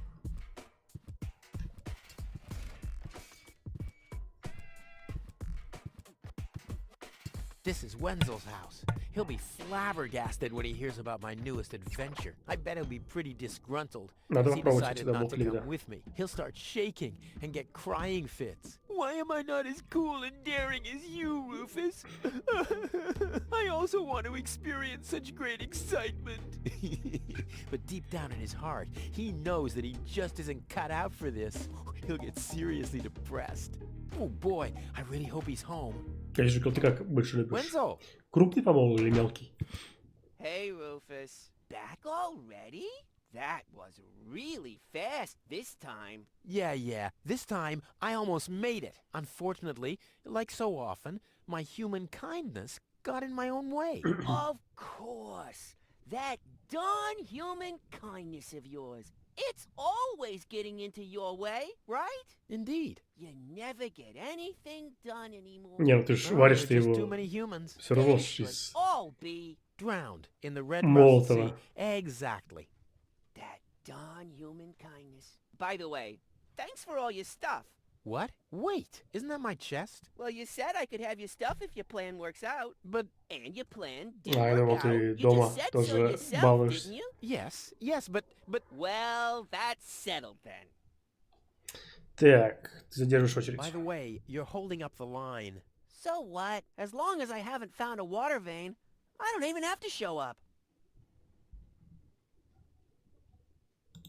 This is Wenzel's house. He'll be flabbergasted when he hears about my newest adventure. I bet he'll be pretty disgruntled. Надо He попробовать decided отсюда not to буклик, come да. with me. He'll start shaking and get crying fits. Why am I not as cool and daring as you, Rufus? I also want to experience such great excitement. But deep down in his heart, he knows that he just isn't cut out for this. He'll get seriously depressed. Oh boy, I really hope he's home. Конечно, ты как больше любишь? Wenzel! Крупный помол или мелкий? Hey, Rufus. Back already? That was really fast this time. Yeah. This time, I almost made it. Unfortunately, like so often, my human kindness got in my own way. Of course. That darn human kindness of yours. It's always getting into your way, right? Indeed. You never get anything done anymore. Не, ну ты ж Well, варишь ты there's just его too many humans. все равно They ж should из all be Drowned in the red Молотова. rust sea. Exactly. that darn human kindness. By the way, thanks for all your stuff. What? Wait, isn't that my chest? Well, you said I could have your stuff if your plan works out. But And your plan did А, я думал, work out. ты You дома just said so тоже yourself, балуешься. didn't you? yes, but Well, that's settled then. Так, ты задержишь очередь. by the way, you're holding up the line. So what? As long as I haven't found a water vein, I don't even have to show up.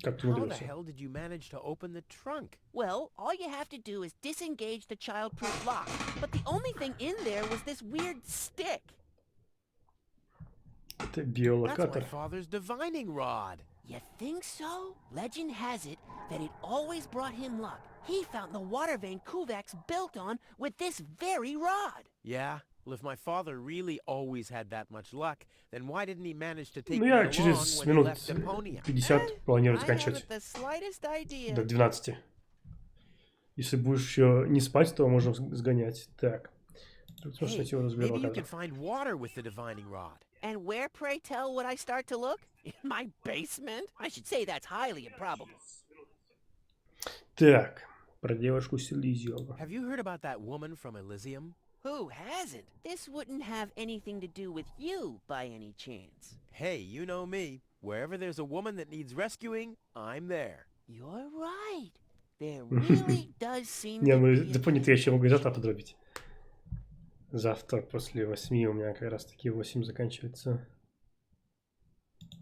Как ты How the умудрился? hell did you manage to open the trunk? Well, all you have to do is disengage the childproof lock. But the only thing in there was this weird stick. Это That's my биолокатор. father's divining rod. You think so? Legend has it that it always brought him luck. He found the water vein Kovacs built on with this very rod. Yeah? Well, if my father really always had that much luck, then why didn't he manage to take Ну, me я along через when he минут left Deponia? 50 планирую I заканчивать. haven't the slightest idea. До 12. Если будешь еще не спать, то можем сгонять. Так. Тут Hey, найти его maybe you биолокатор. could find water with the divining rod. And where, pray tell, would I start to look? In my basement? I should say that's highly improbable. Так, про девушку с Элизиума. Have you heard about that woman from Elysium? Who hasn't? This wouldn't have anything to do with you, by any chance. Hey, you know me. Wherever there's a woman that needs rescuing, I'm there. You're right. There really does seem Не, to ну be a... Дерпонии я еще могу завтра подробить. Завтра после 8 у меня как раз таки 8 заканчивается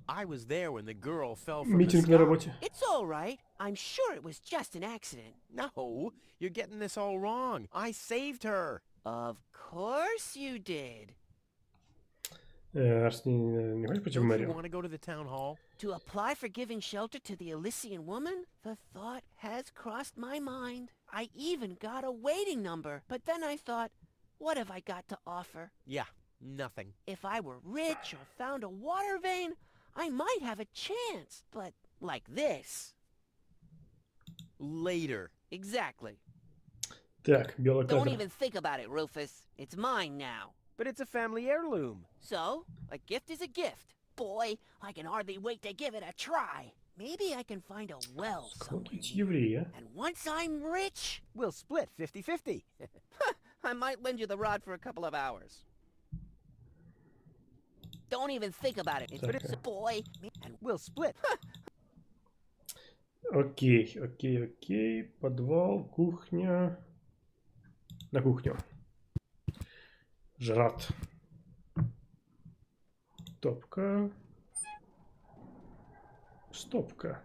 I was there when the girl fell from the митинг на sky. работе. It's all right. I'm sure it was just an accident. No, you're getting this all wrong. I saved her. Of course you did. Арс, не хочешь пойти в Don't you мэрию? want to go to the town hall? To apply for giving shelter to the Elysian woman? The thought has crossed my mind. I even got a waiting number. But then I thought, what have I got to offer? Yeah, nothing. If I were rich or found a water vein, I might have a chance. But like this. Later. Exactly. Так, Don't биолокатор. even think about it, Rufus. It's mine now. But it's a family heirloom. So, a gift is a gift. Boy, I can hardly wait to give it a try. Maybe I can find a well somewhere. Какой-то еврей, а? And once I'm rich, We'll split 50-50. I might lend you the rod for a couple of hours. Don't even think about it. Так, It's a boy. And We'll split. Окей. Подвал, кухня. На кухню. Жрат. Топка. Стопка.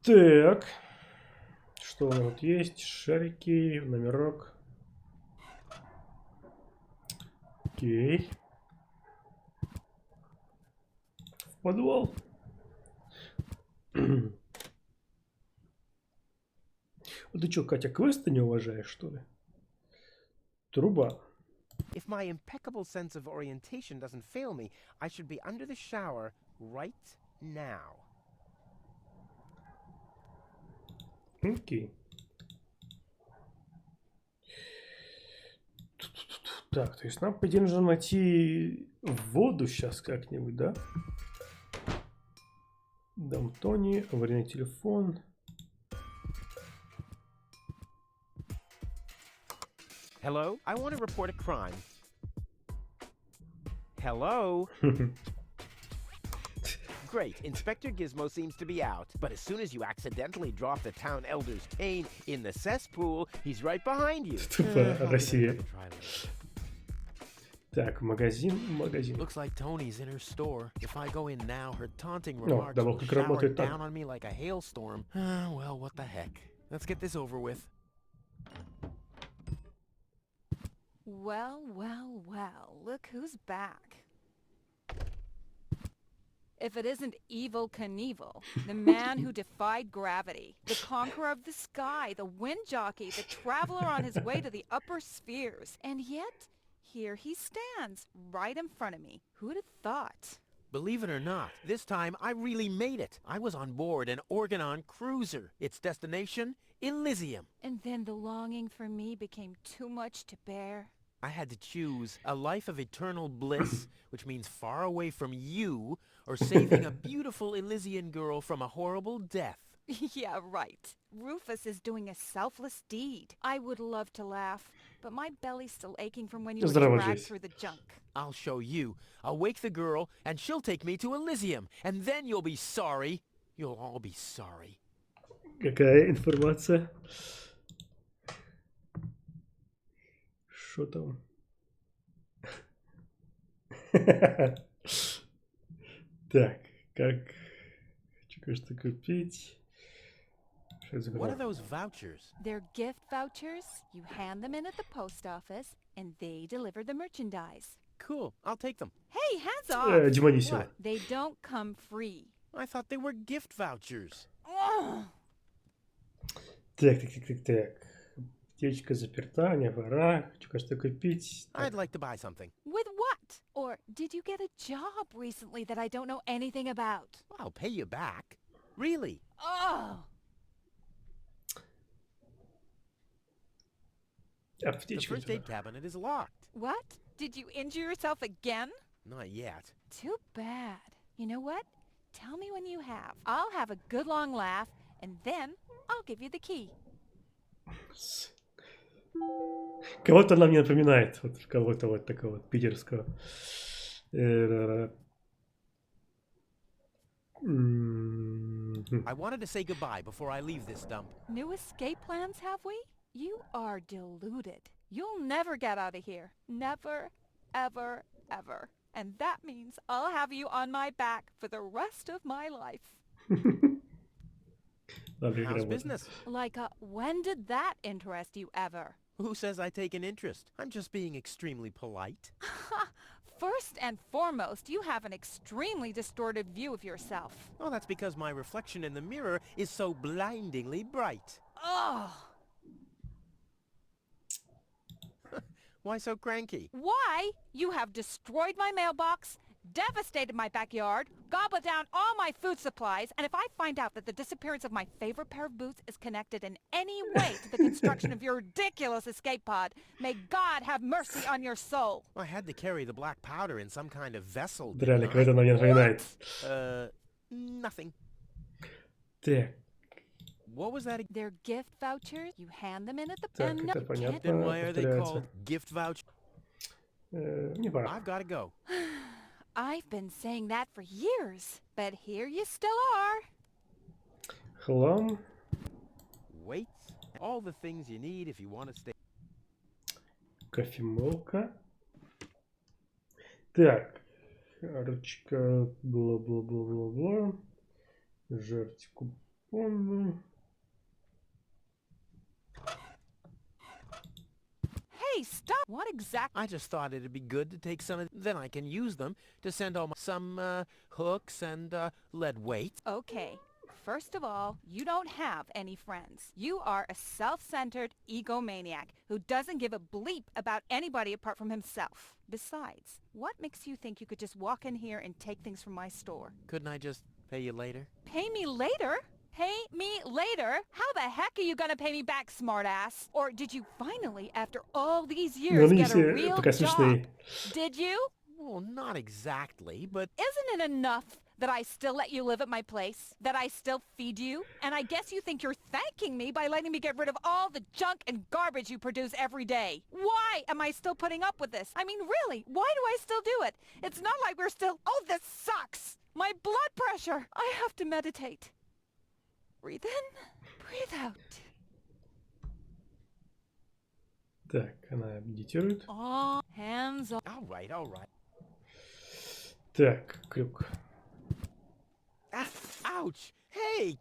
Так. Что у нас тут есть? Шарики, номерок. Окей. В подвал. Ты что, Катя, квесты не уважаешь, что ли? Труба. If my impeccable sense of orientation doesn't fail me, I should be under the shower right now. Окей. Так, то есть нам, по идее, нужно найти воду сейчас как-нибудь, да? Дом Тони, аварийный телефон. Hello? I want to report a crime. Hello? great. Inspector Gizmo seems to be out. But as soon as you accidentally drop the town elder's cane in the cesspool, he's right behind you. Тупо Россия. Try later. Так, магазин. Looks like Tony's in her store. If I go in now, her taunting О, remarks да, will вот как shower работает так. down on me like a hailstorm. Well, what the heck. Let's get this over with. Well, well, well, look who's back. If it isn't Evil Knievel, the man who defied gravity, the conqueror of the sky, the wind jockey, the traveler on his way to the upper spheres. And yet, here he stands, right in front of me. Who'd have thought? Believe it or not, this time I really made it. I was on board an Organon cruiser. Its destination, Elysium. And then the longing for me became too much to bear. I had to choose a life of eternal bliss, which means far away from you, or saving a beautiful Elysian girl from a horrible death. Yeah, right. Rufus is doing a selfless deed. I would love to laugh, but my belly's still aching from when you were Здорово, dragged Жесть. through the junk. I'll show you. I'll wake the girl, and she'll take me to Elysium, and then you'll be sorry. You'll all be sorry. Какая информация? Что там? Так, как... Хочу кое-что купить. Что это What are такое? those vouchers? They're gift vouchers. You hand them in at the post office, and they deliver the merchandise. Cool, I'll take them. Hey, hands off! Демонисио. What? They don't come free. I thought they were gift vouchers. Ugh. Так. Аптечка заперта, не пора. Хочу кое-что купить. I'd like to buy something. With what? Or did you get a job recently that I don't know anything about? I'll pay you back. Really? Oh! The Аптечка. first aid cabinet is locked. What? Did you injure yourself again? Not yet. Too bad. You know what? Tell me when you have. I'll have a good long laugh, and then I'll give you the key. Кого-то она мне напоминает. Вот кого-то вот такого вот питерского. I wanted to say goodbye before I leave this dump. New escape plans, have we? You are deluded. You'll never get out of here. Never, ever, ever. And that means I'll have you on my back for the rest of my life. How's business? Like, when did that interest you ever? Who says I take an interest? I'm just being extremely polite. First and foremost, you have an extremely distorted view of yourself. Oh, that's because my reflection in the mirror is so blindingly bright. Ugh! Why so cranky? Why? You have destroyed my mailbox, devastated my backyard, gobbled down all my food supplies, and if I find out that the disappearance of my favorite pair of boots is connected in any way to the construction of your ridiculous escape pod, may God have mercy on your soul. I had to carry the black powder in some kind of vessel. Да реально, didn't кого-то она мне напоминает. Nothing. Так, What was that? They're gift vouchers. You hand them in at the Так, and это понятно. Then why are they Повторяется. called gift voucher? Не пора. I've got to go. I've been saying that for years, but here you still are. Хлам. Wait. All the things you need if you want to stay. Кофемолка. Так. Ручка. Бла-бла-бла-бла-бла. Жерть купоны. Hey, stop! What exactly? I just thought it'd be good to take some of then I can use them to send all some hooks and lead weights. Okay, first of all, you don't have any friends. You are a self-centered egomaniac who doesn't give a bleep about anybody apart from himself. Besides, what makes you think you could just walk in here and take things from my store? Couldn't I just pay you later? Pay me later? Pay me later? How the heck are you gonna pay me back, smartass? Or did you finally, after all these Ну, years, они get a все real пока job? смешные. Did you? Well, not exactly, but Isn't it enough that I still let you live at my place? That I still feed you? And I guess you think you're thanking me by letting me get rid of all the junk and garbage you produce every day. Why am I still putting up with this? I mean, really, why do I still do it? It's not like we're still, oh, this sucks. My blood pressure! I have to meditate. Breathe in, breathe out. Так, она медитирует. All hands on. All right, all right. Так, крюк. Ah, ouch! Hey!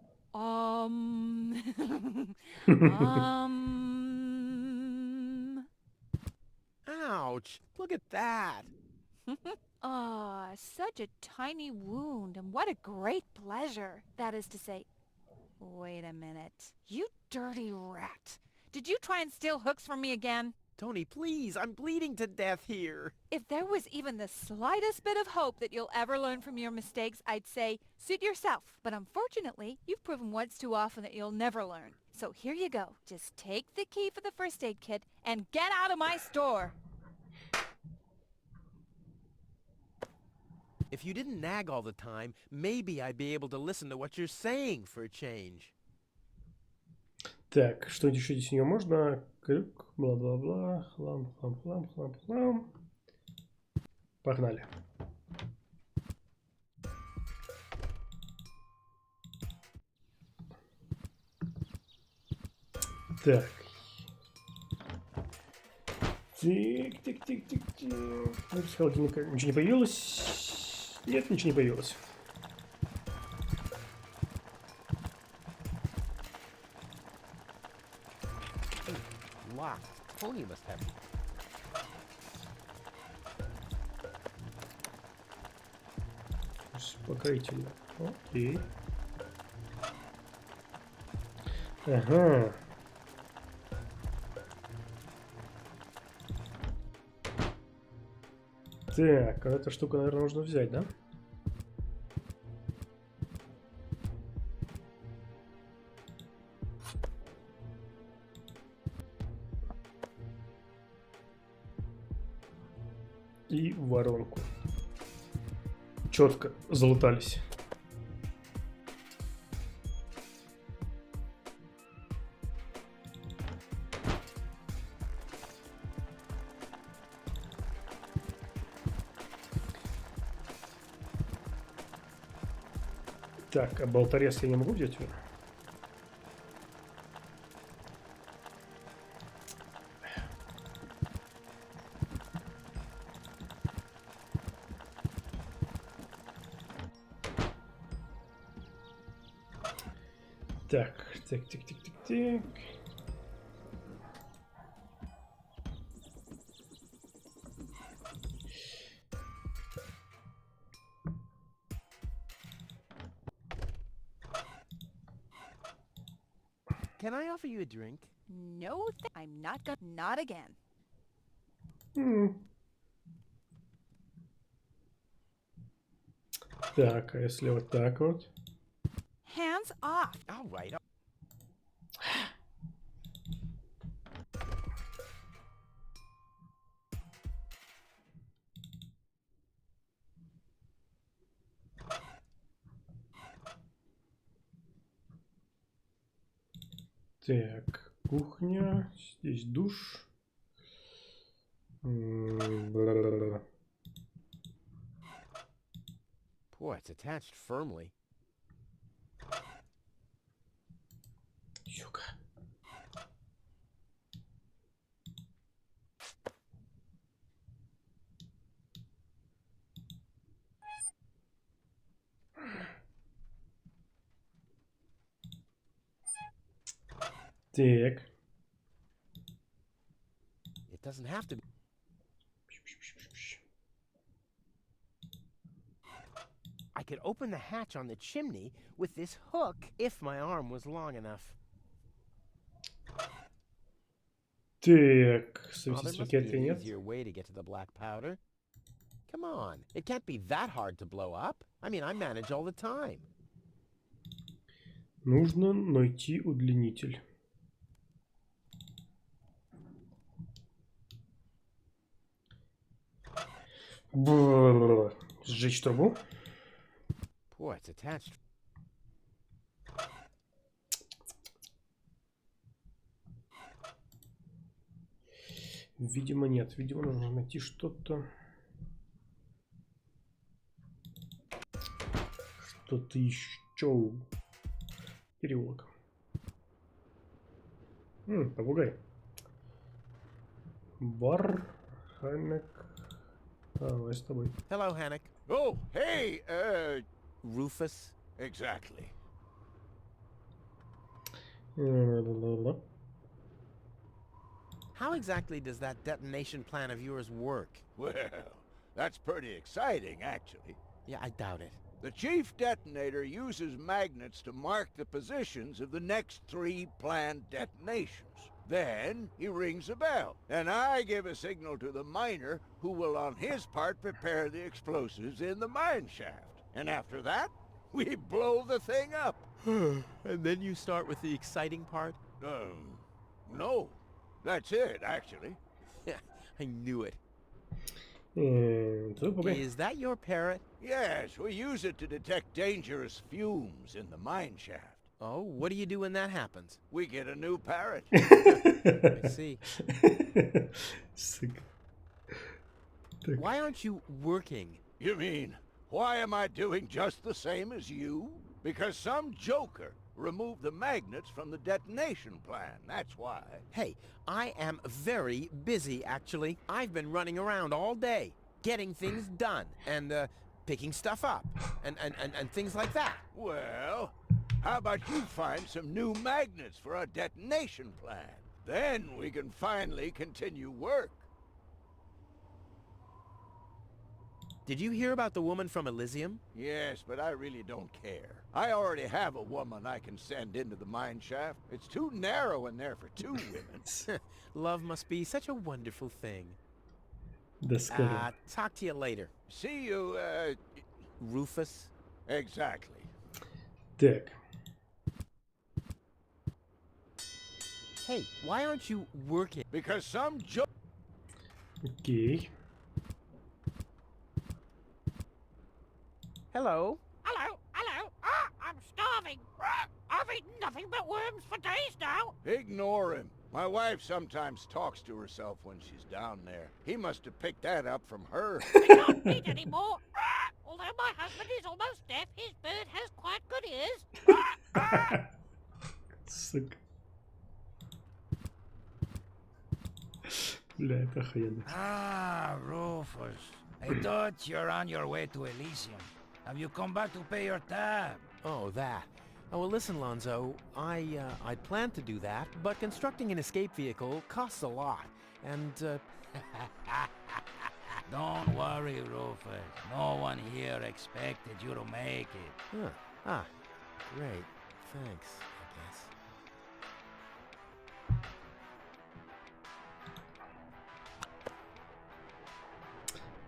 Ouch! Look at that! Ah, such a tiny wound, and what a great pleasure. That is to say, wait a minute. You dirty rat. Did you try and steal hooks from me again? Tony, please, I'm bleeding to death here. If there was even the slightest bit of hope that you'll ever learn from your mistakes, I'd say, suit yourself. But unfortunately, you've proven once too often that you'll never learn. So here you go. Just take the key for the first aid kit and get out of my store. If you didn't nag all the time, maybe I'd be able to listen to what you're saying for a change. Так, что-нибудь еще здесь у нее можно? Крюк, бла-бла-бла, хлам, хлам, хлам, хлам, хлам. Погнали. Так. Тик-тик-тик-тик-тик. Из холодильника ничего не появилось? Нет, ничего не появилось. Locked. Tony must have... Успокоительно. Окей. Ага. Так, а эта штука, наверное, нужно взять, да? И в воронку. Четко залутались. Так, а болторез я не могу взять его? Так, так. Can I offer you a drink? No, I'm not gonna. Not again. Так, а если вот так вот? Hands off. All right. Так, кухня, здесь душ. Бла-бла-бла. Boy, it's attached firmly. Сука. Так. It doesn't have to be. I could open the hatch on the chimney with this hook if my arm was long enough. Так, Oh, there совместить must be ракеты an нет. easier way to get to the black powder. Come on, it can't be that hard to blow up. I mean, I manage all the time. Нужно найти удлинитель. Бла-бла-бла. Сжечь трубу. Boy, it's attached. Видимо, нет. Видимо, нужно найти что-то. что-то еще. Переулок. Попугай. Бар. Ханек. Давай с тобой. Hello, Hannock. Oh, hey, Rufus. exactly. Ла-ла-ла-ла. How exactly does that detonation plan of yours work? Well, that's pretty exciting, actually. Yeah, I doubt it. The chief detonator uses magnets to mark the positions of the next 3 planned detonations. Then he rings a bell, and I give a signal to the miner who will on his part prepare the explosives in the mine shaft. And after that, we blow the thing up. And then you start with the exciting part? No. That's it, actually. Yeah, I knew it. Попугай. Is that your parrot? Yes, we use it to detect dangerous fumes in the mine shaft. Oh, what do you do when that happens? We get a new parrot. I see. Сука. Why aren't you working? You mean, why am I doing just the same as you? Because some joker removed the magnets from the detonation plan, that's why. Hey, I am very busy, actually. I've been running around all day, getting things done, and, picking stuff up, and things like that. Well, how about you find some new magnets for our detonation plan? Then we can finally continue work. Did you hear about the woman from Elysium? Yes, but I really don't care. I already have a woman I can send into the mine shaft. It's too narrow in there for 2 women. Love must be such a wonderful thing. До скорого. Talk to you later. See you, Rufus? exactly. Так. Hey, why aren't you working? Because some Окей. Hello? Hello, hello. Ah, I'm starving. I've eaten nothing but worms for days now. Ignore him. My wife sometimes talks to herself when she's down there. He must have picked that up from her. I can't eat anymore. Although my husband is almost deaf, his bird has quite good ears. Сука. Бля, это охуенно. Ah, Rufus. I thought you're on your way to Elysium. Have you come back to pay your tab? Oh, that. Oh, well, listen, Lonzo. I planned to do that, but constructing an escape vehicle costs a lot. And, Don't worry, Rufus. No one here expected you to make it. Huh. Ah, great. Thanks, I guess.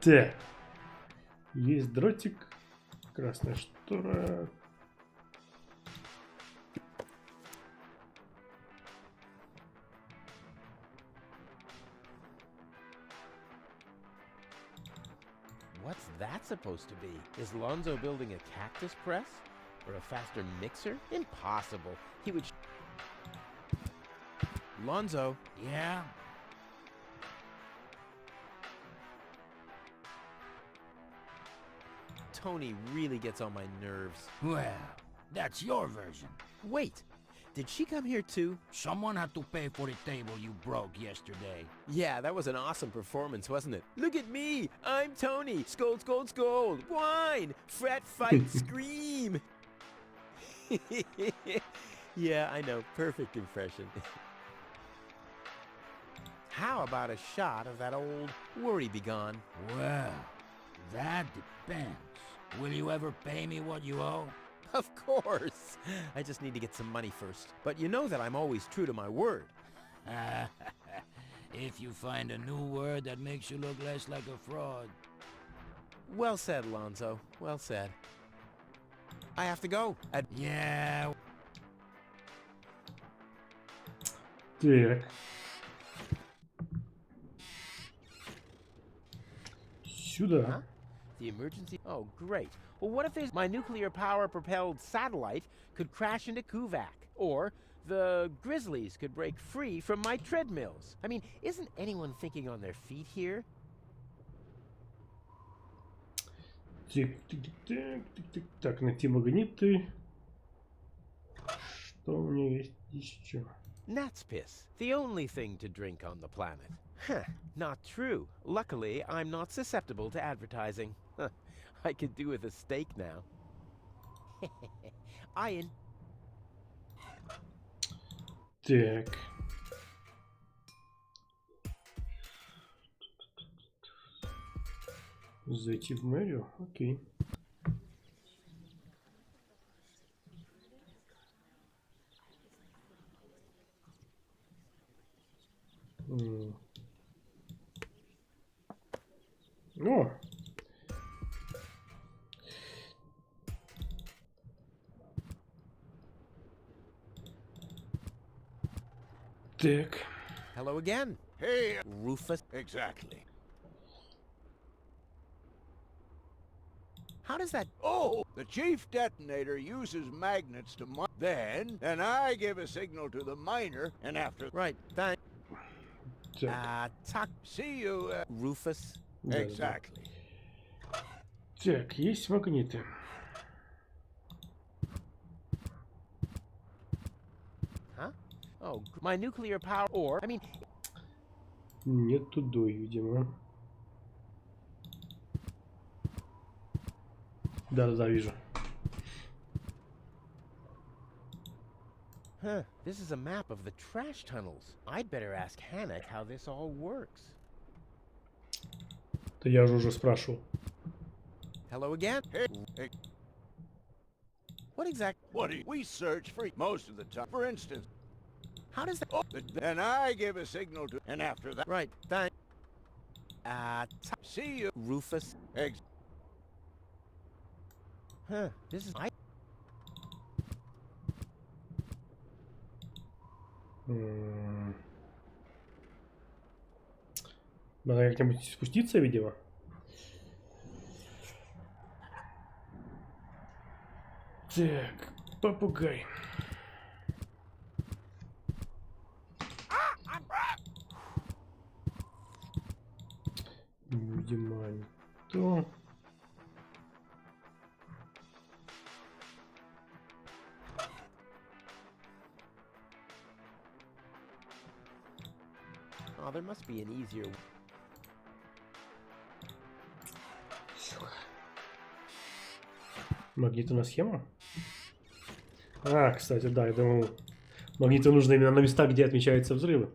Так. Есть дротик. Красная штора. What's that supposed to be? Is Lonzo building a cactus press? Or a faster mixer? Impossible. He would... Lonzo. Yeah? Tony really gets on my nerves. Well, that's your version. Wait, did she come here too? Someone had to pay for the table you broke yesterday. Yeah, that was an awesome performance, wasn't it? Look at me! I'm Tony! Scold, scold, scold! Whine! Fret, fight, scream! Yeah, I know. Perfect impression. How about a shot of that old worry begone? Well, that depends. Will you ever pay me what you owe? Of course! I just need to get some money first. But you know that I'm always true to my word. If you find a new word that makes you look less like a fraud. Well said, Lonzo. Well said. I have to go. Yeah. Так. Сюда. Huh? The emergency? Oh, great. Well, what if there's my nuclear power-propelled satellite could crash into Kuvak? Or the Grizzlies could break free from my treadmills? I mean, isn't anyone thinking on their feet here? Так, найти магниты. Что у меня есть еще? Gnat's piss, the only thing to drink on the planet. Huh, not true. Luckily, I'm not susceptible to advertising. Huh, I could do with a steak now. Ian. Так. Зайти в мэрию? Окей. О! Так. Hello again. Hey, Rufus. exactly. How does that... Oh, the chief detonator uses magnets to mine. Then, and I give a signal to the miner, and after... Right, thank... Так. Talk... See you, Rufus. Да, exactly. да. Так, есть магниты. Huh? Oh, my nuclear power... Or, I mean... Нет туда, видимо. Да, вижу. Huh, this is a map of the trash tunnels. I'd better ask Hannock how this all works. Да я же уже спрашивал. Hello again. Hey, What exact... what do you... We search for most of the time. For instance... How does that... Oh, then I give a signal to... And after that... Right, thank... See you, Rufus. Huh, this is... Надо как-нибудь спуститься, видимо. Так, попугай. Видимо, не то. Oh, there must be an easier... Магнитная схема? А, кстати, да, я думал, магниты нужны именно на местах, где отмечаются взрывы.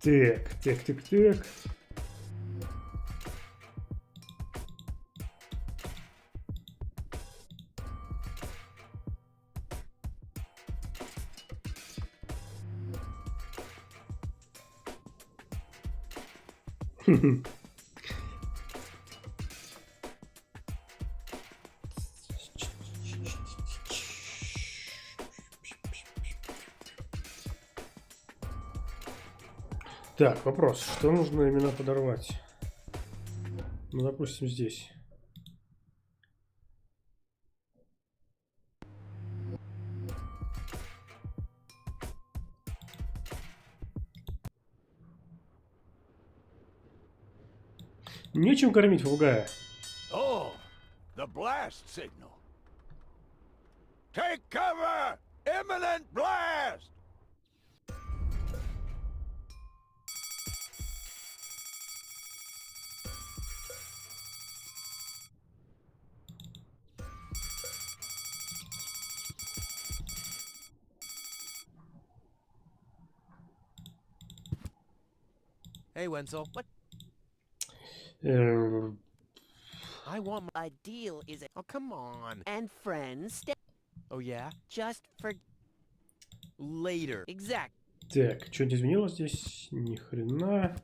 Так. Так, вопрос. Что нужно именно подорвать? Ну, допустим, здесь. Нечем кормить попугая. Oh, the blast signal. Take cover! Imminent blast! Hey, Wenzel. What? I want my... A deal is a... Oh, come on. And friends... Oh, yeah? Just for... Later. Exact. Так, что-нибудь изменилось здесь? Ни хрена.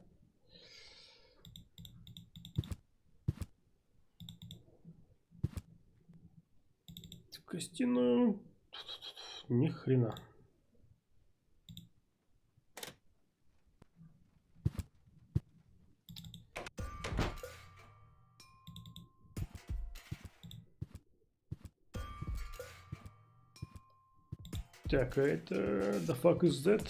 Гостиную. Ни хрена. Так, а это... The fuck is that?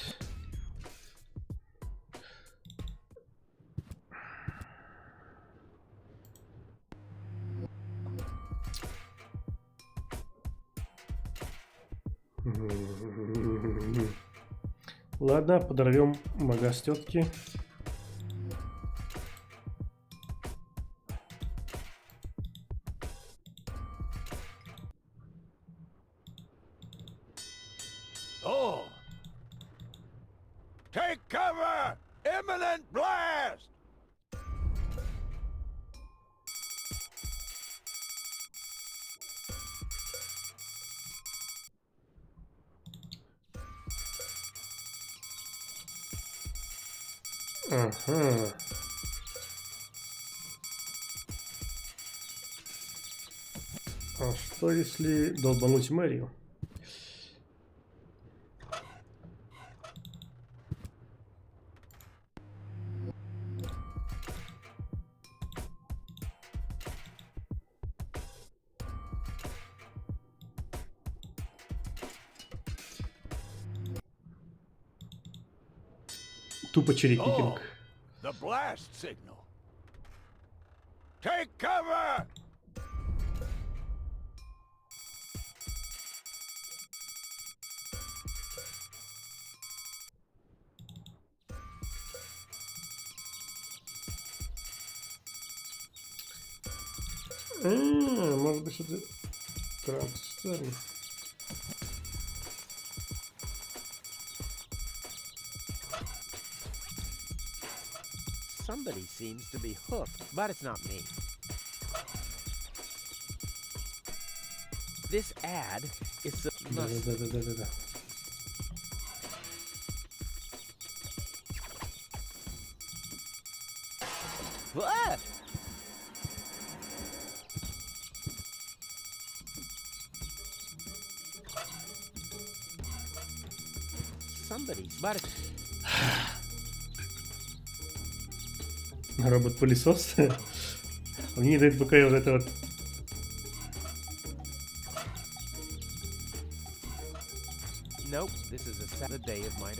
Ладно, подорвем магаз тетки. Oh! Take cover! Imminent blast! Ага. А что если долбануть мэрию? Тупо черепикинг. The blast signal. Take cover! Может быть, это трансцистерна. Somebody seems to be hooked, but it's not me. This ad is Да-да-да-да-да-да. What? Somebody's, but it's... Робот-пылесос. Мне не дает пока я вот это вот. Nope, this is the day of my...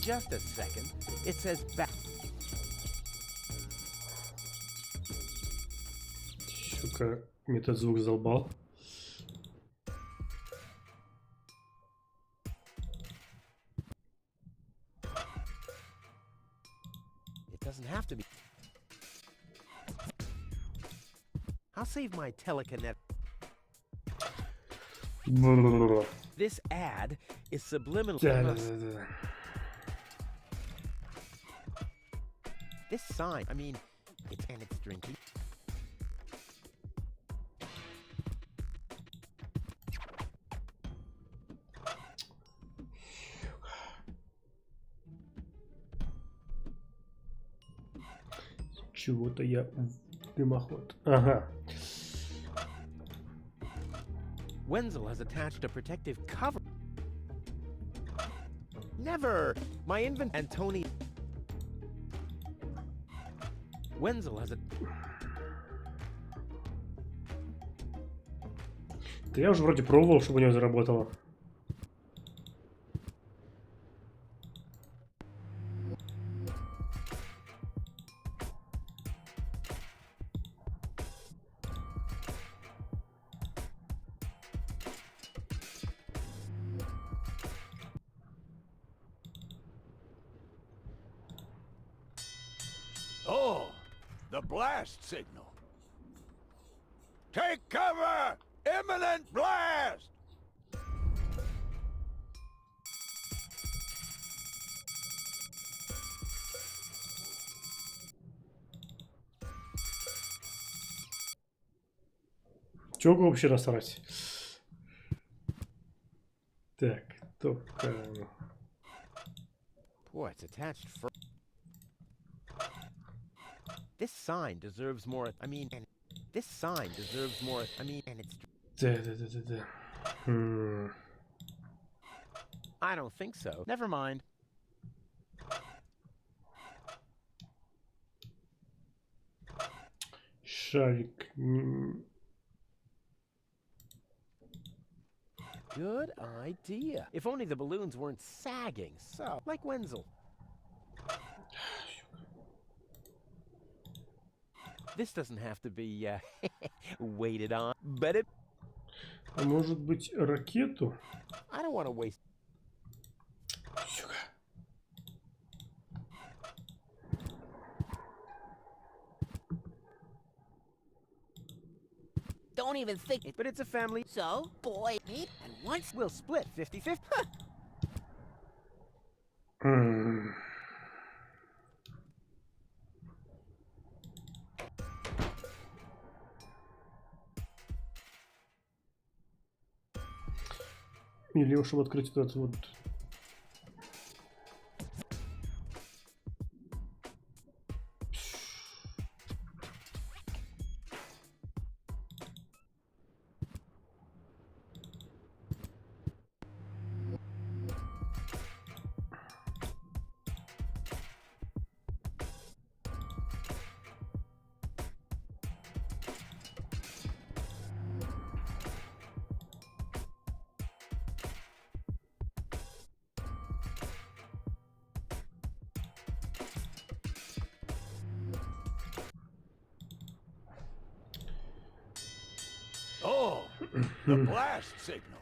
Just a second. It says back... Сука, мне этот звук задолбал. It doesn't have to be... I'll save my telekinetic... This ad is subliminal. Да-да-да-да. This sign, I mean, it's drinking. Чего-то я дымоход. Ага. Wenzel has attached a protective cover. Never! My Tony. Wenzel has a... Да я уже вроде пробовал, чтобы у него заработало. Oh, the blast signal. Take cover! Imminent blast! Чего вообще насрать? Так, только... Boy, it's attached for... This sign deserves more... I mean, and this sign deserves more... I mean, and it's... Да-да-да-да-да. I don't think so. Never mind. Шарик. Good idea. If only the balloons weren't sagging, so like Wenzel. This doesn't have to be waited on, but it. А может быть, ракету? I don't want to waste. Сука. Don't even think it. But it's a family. So, boy, me, and once We'll split 50-50. М. Или чтобы открыть этот вот... Oh, the blast signal.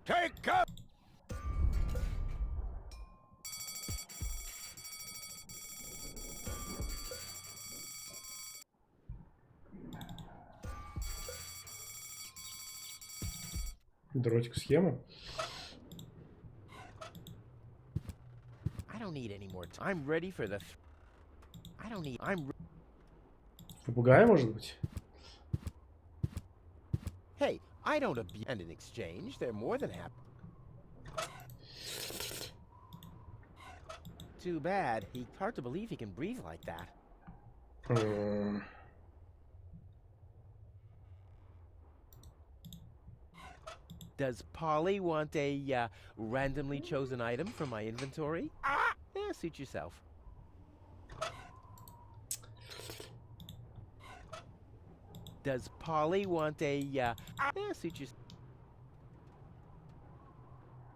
Take cover! Дротик схему. I don't need any more time. I'm ready for the. I don't need. I'm. Попугай, может быть? Hey, I don't abuse. And in exchange, they're more than happy. Too bad. It's hard to believe he can breathe like that. М. Does Polly want a randomly chosen item from my inventory? Yeah, suit yourself. Does Polly want a yeah, suit yourself.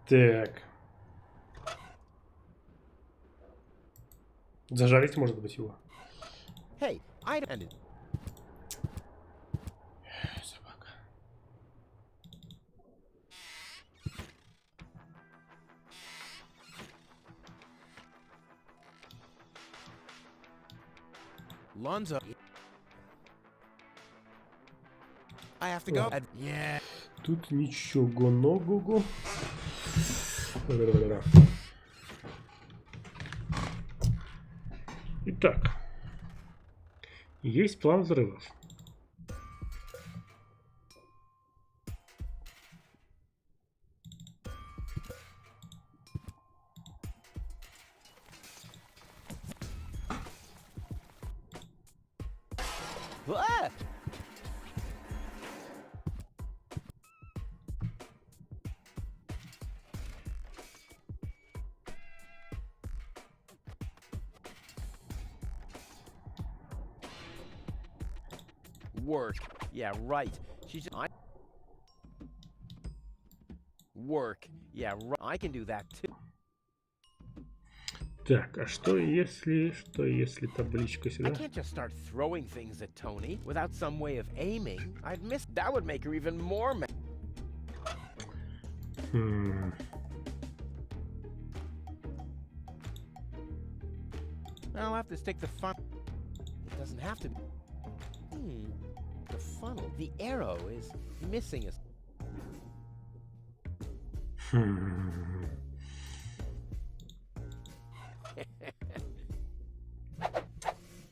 Так. Зажарить, может быть, его. Hey, I don't. Собака. Lonzo. I have to go. Yeah. Тут ничего-го-го. Итак. Есть план взрывов. Ah! Work. Yeah, right. She's just. Work. Yeah, right. I can do that too. Так, а что если табличка I сюда? can't just start throwing things at Tony without some way of aiming. I'd miss. That would make her even more mad. I'll have to stick the fun. It doesn't have to be. The funnel. The arrow is missing a.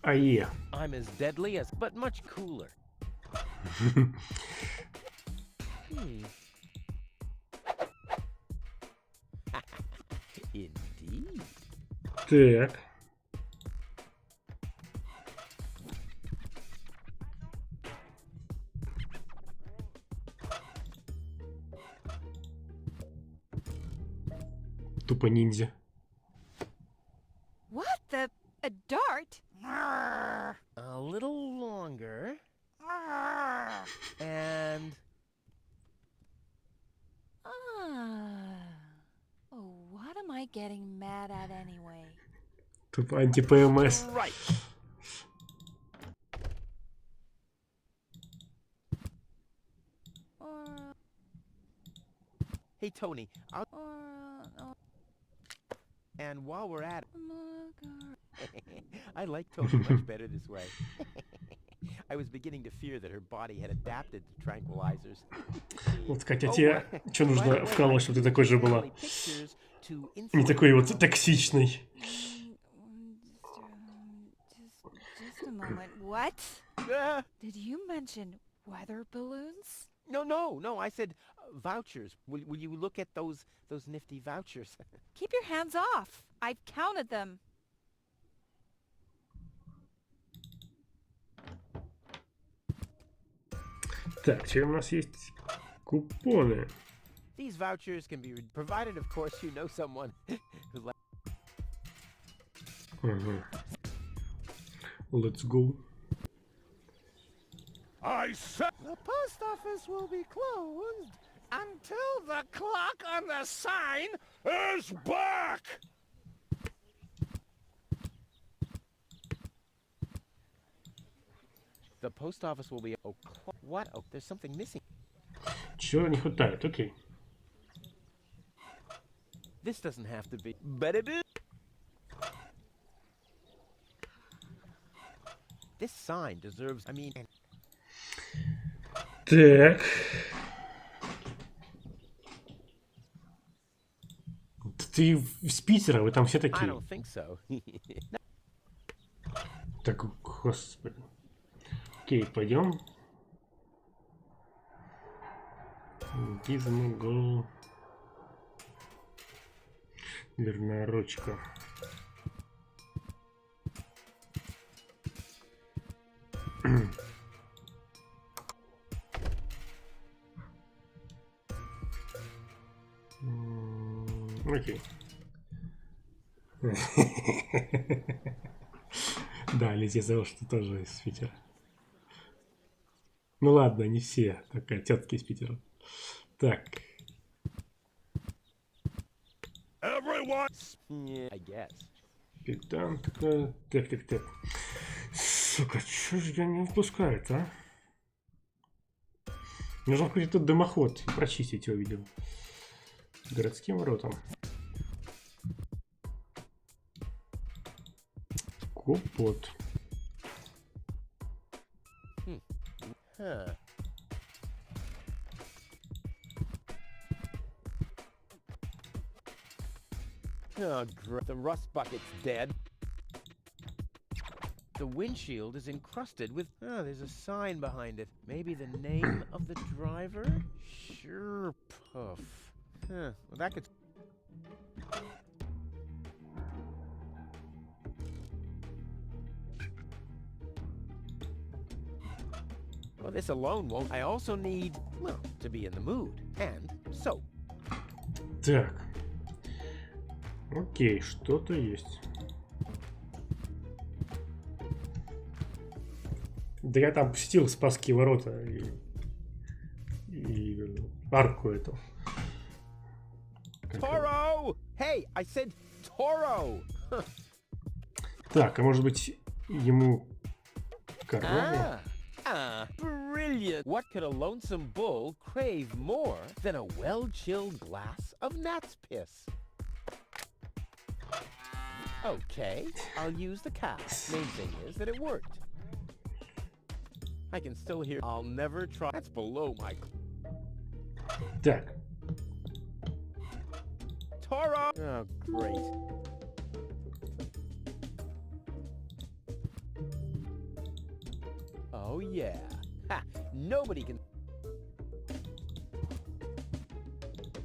Ае. I'm as deadly as, but much cooler. Indeed. Так. Тупо ниндзя. What the? A dart? A little longer. And Анти-ПМС. Right. Hey, Tony. And while we're at it, I like Tony much better this way. I was beginning to fear that her body had adapted to tranquilizers. Вот, Катя, тебе что нужно вкалывать, чтобы ты такой же была? Не такой вот токсичный. Just a moment. What? Did you mention weather balloons? No. I said vouchers. Will you look at those nifty vouchers? Keep your hands off. I've counted them. Так, что у нас есть? Купоны. These vouchers can be provided, of course, you know someone who likes. Let's go. I said The post office will be closed until the clock on the sign is back! The post office will be. Oh, what? Oh, there's something missing. Чего не хватает? Окей. This doesn't have to be. But it is. This sign deserves. I mean. Так. Ты из Питера, вы там все I такие. don't think so. Так, господи. Окей, пойдем. Гизмогл. Дверная ручка. Окей. Да, Лизия сказала, что тоже из Питера. Ну ладно, не все. Такая тетка из Питера. Так. Everyone! Yeah, I guess. Капитан такая. Так. Сука, чё же я не впускает, а? Нужно какой-то дымоход прочистить его, видимо. Городским воротам. Капот. Huh. Oh, the rust bucket's dead. The windshield is encrusted with. Oh, there's a sign behind it. Maybe the name of the driver? Sure, Puff. Huh. Well, that could. Well, this alone won't. I also need, well, to be in the mood. And soap. Так. Окей, что-то есть. Да я там пустил Спасские ворота и арку эту. Toro! Hey, I said Toro! Так, а может быть ему корову? Brilliant! What could a lonesome bull crave more than a well-chilled glass of gnat's piss? Okay, I'll use the cow. Main thing is that it worked. I can still hear. I'll never try. That's below my. Так. Toro! Oh, great. Oh, yeah. Ha! Nobody can.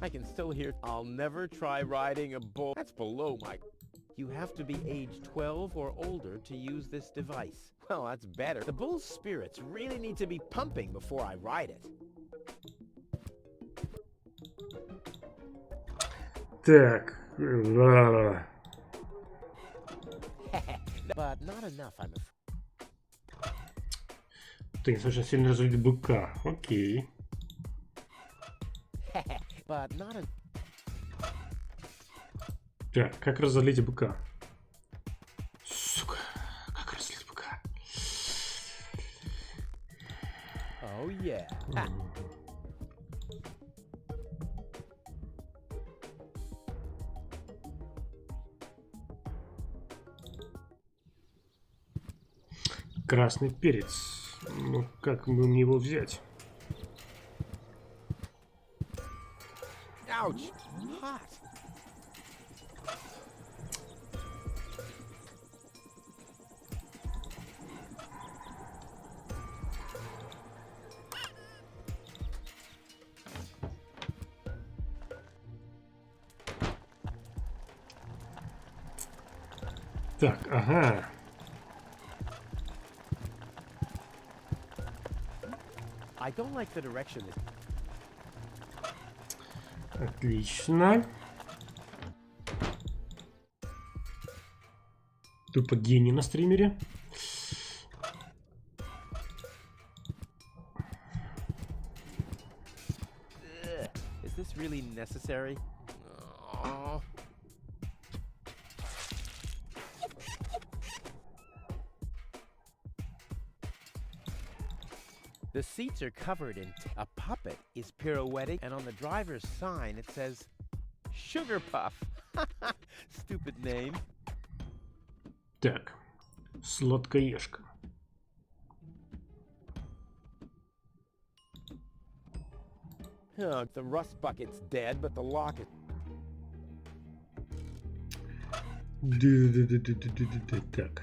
I can still hear. I'll never try riding a bull. That's below my. You have to be age 12 or older to use this device. Well, that's better. The bull's spirits really need to be pumping before I ride it. Так. But not enough, I'm afraid. Ты не очень сильно разводит быка. Окей. But not a... Так, как разозлить быка? Oh yeah. Ha. Красный перец. Ну, как мне его взять? Ouch! Hot. Так, ага. I don't like the direction this. Отлично. Тупо гений на стримере. Is this really necessary? Oh. The seats are covered in a puppet is pirouetting, and on the driver's sign it says Sugar Puff. Stupid name. Так. Сладкоежка. Oh, the rust bucket's dead, but the lock is. Так.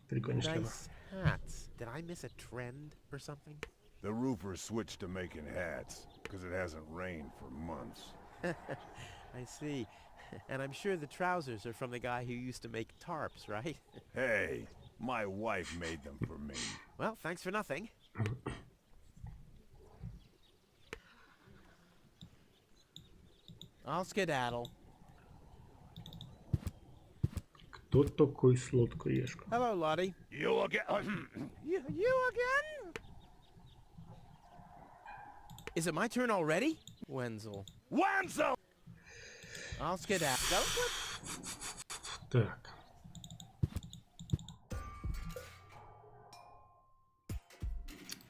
Прикольно, что ли? Nice hats. Did I miss a trend or something? The roofer switched to making hats, because it hasn't rained for months. I see. And I'm sure the trousers are from the guy who used to make tarps, right? Hey, my wife made them for me. Well, thanks for nothing. I'll skedaddle. Кто такой сладкоежка? Hello, Lottie. You again? You again? Is it my turn already? Wenzel. Wenzel! I'll skedaddle. Так.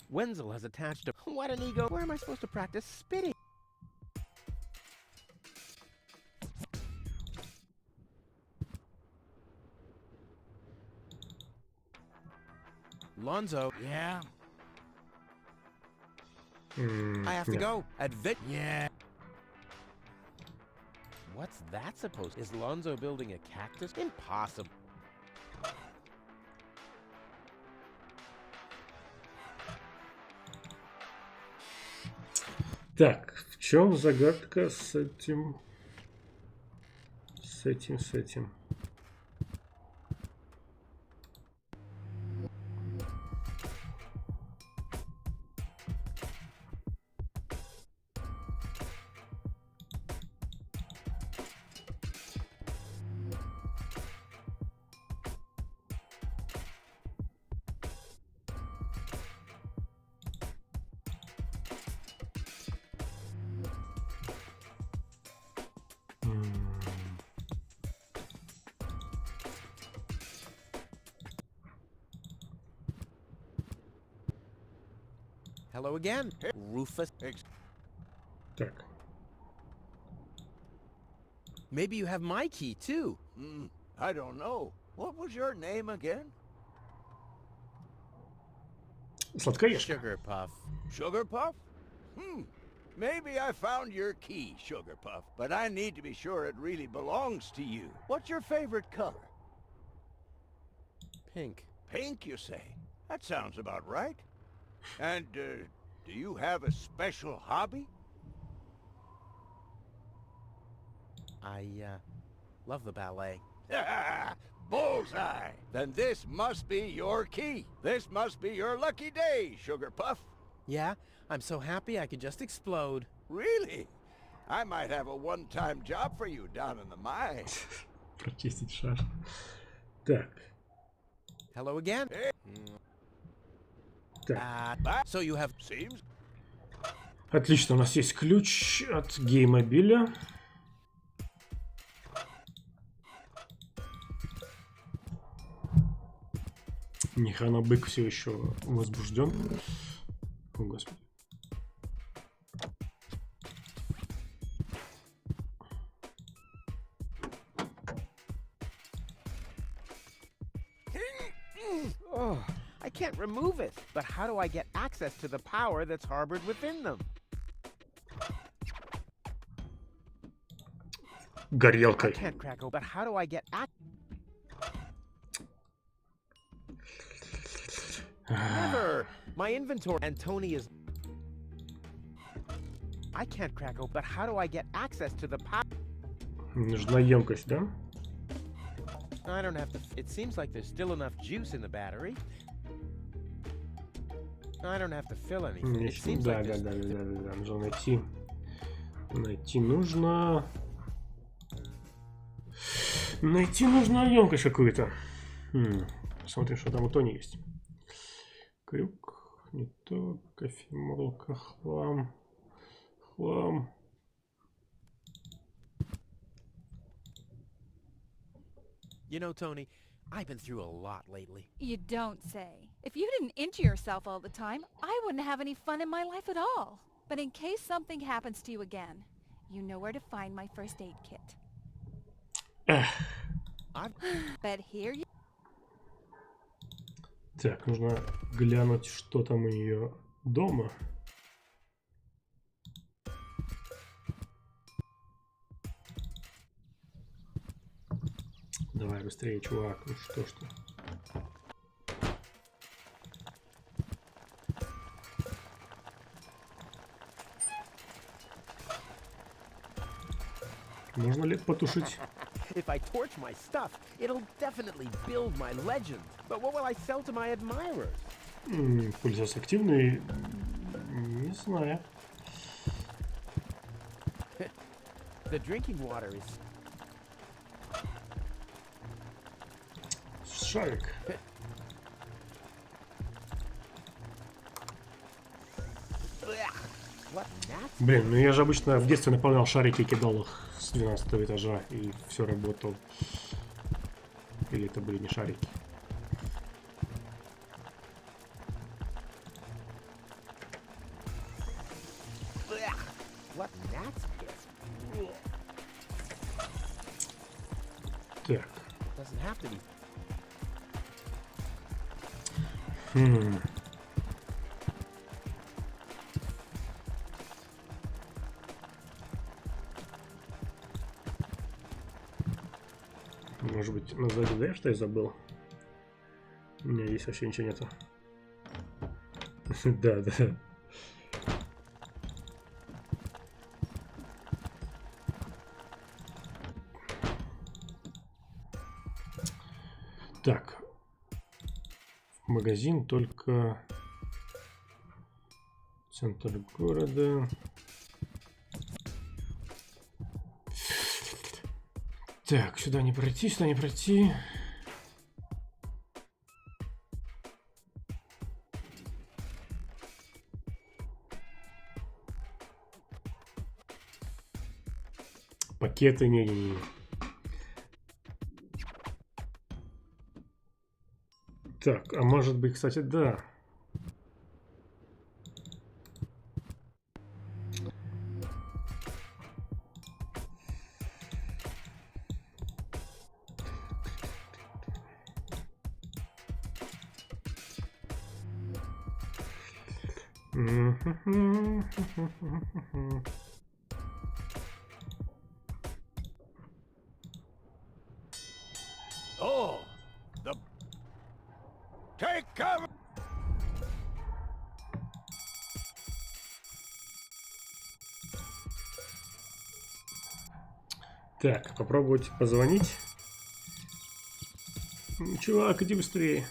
Wenzel has attached a... What an ego. Where am I supposed to practice spitting? Lonzo, Yeah? I have to Yeah. go. Advit. Yeah. What's that supposed? Is Lonzo building a cactus? Impossible. Так, в чем загадка с этим? С этим. Hello again. Rufus. Так. Maybe you have my key, too. I don't know. What was your name again? Сладкоежка. Sugar Puff. Sugar Puff? Maybe I found your key, Sugar Puff, but I need to be sure it really belongs to you. What's your favorite color? Pink. Pink, you say? That sounds about right. And, do you have a special hobby? I, love the ballet. Bullseye! Then this must be your key. This must be your lucky day, Sugar Puff. Yeah? I'm so happy I could just explode. Really? I might have a one-time job for you down in the mine. Прочистить шар. Так. Hello again. Так. So you have... Seems... Отлично, у нас есть ключ от геймобиля. Нихрена бык все еще возбужден. О, господи. Oh, I can't remove it. But how do I get access to the power that's harbored within them? I Горелкой. can't crack open. But how do I get access? Never. My inventory. And Tony is. I can't crack open. But how do I get access to the power? Нужна емкость, да? I don't have to. It seems like there's still enough juice in the battery. I don't have to fill anything. It seems Да, like да, there's- да, да, да, да. Нужно найти. Найти нужно. Найти нужно емкость какую-то. Посмотрим, что там у Тони есть. Крюк. Не то. Кофемолка. Хлам. Хлам. You know, Tony, I've been through a lot lately. You don't say. If you didn't injure yourself all the time, I wouldn't have any fun in my life at all. But in case something happens to you again, you know where to find my first aid kit. Эх. But here you... Так, нужно глянуть, что там у нее дома. Давай быстрее, чувак. Ну что ж ты. Можно ли потушить? If I torch my stuff, it'll definitely build my legend. But what will I sell to my admirers? Пылесос активный? Не знаю. The drinking water is... Шарик. What nasty... Блин, ну я же обычно в детстве наполнял шарики и кидал их с 12 этажа, и все работало. Или это были не шарики? What nasty... Так. Doesn't have to be... Может быть, назвать да, что я забыл? У меня здесь вообще ничего нету. Да, да. Так. В магазин только центр города. Так, сюда не пройти, сюда не пройти. Пакеты, не. Так, а может быть, кстати, да. Oh, the... Take cover! Так, попробовать позвонить. Чувак, иди быстрее.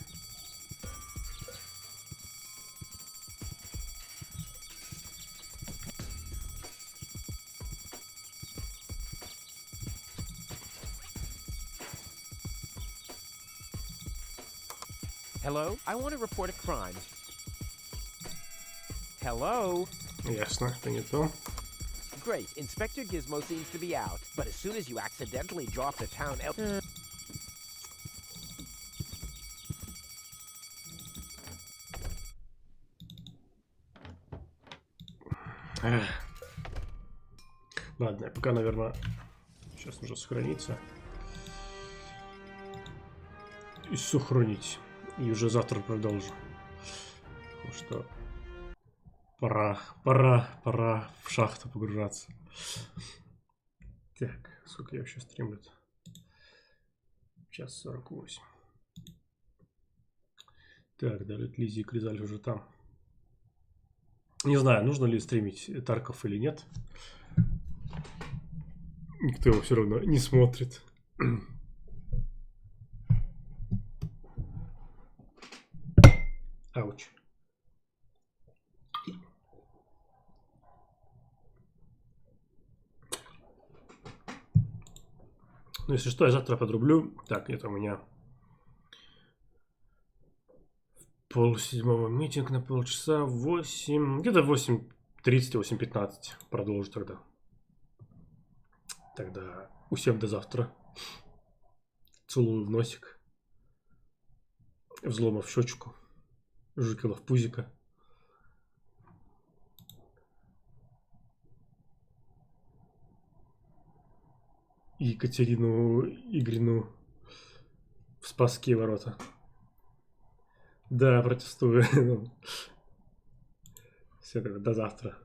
Hello? I want to report a crime. Hello? Ясно, это не то. Great. Inspector Gizmo seems to be out, but as soon as you accidentally drop the town Ладно, я пока, наверное, сейчас нужно сохраниться. И сохранить. И уже завтра продолжу. Потому что пора в шахту погружаться. Так, сколько я вообще стримлю-то? Час 48. Так, далее Лиззи и Кризаль уже там. Не знаю, нужно ли стримить Тарков или нет. Никто его все равно не смотрит. Ауч. Ну, если что, я завтра подрублю. Так, это у меня 6:30 митинг на полчаса. 8... Где-то 8:30, 8:15 продолжу тогда. Тогда усем до завтра. Целую в носик. Взлома в щечку. Жукила в пузико. И Екатерину Игрину в Спасские ворота. Да, протестую. Все, тогда до завтра.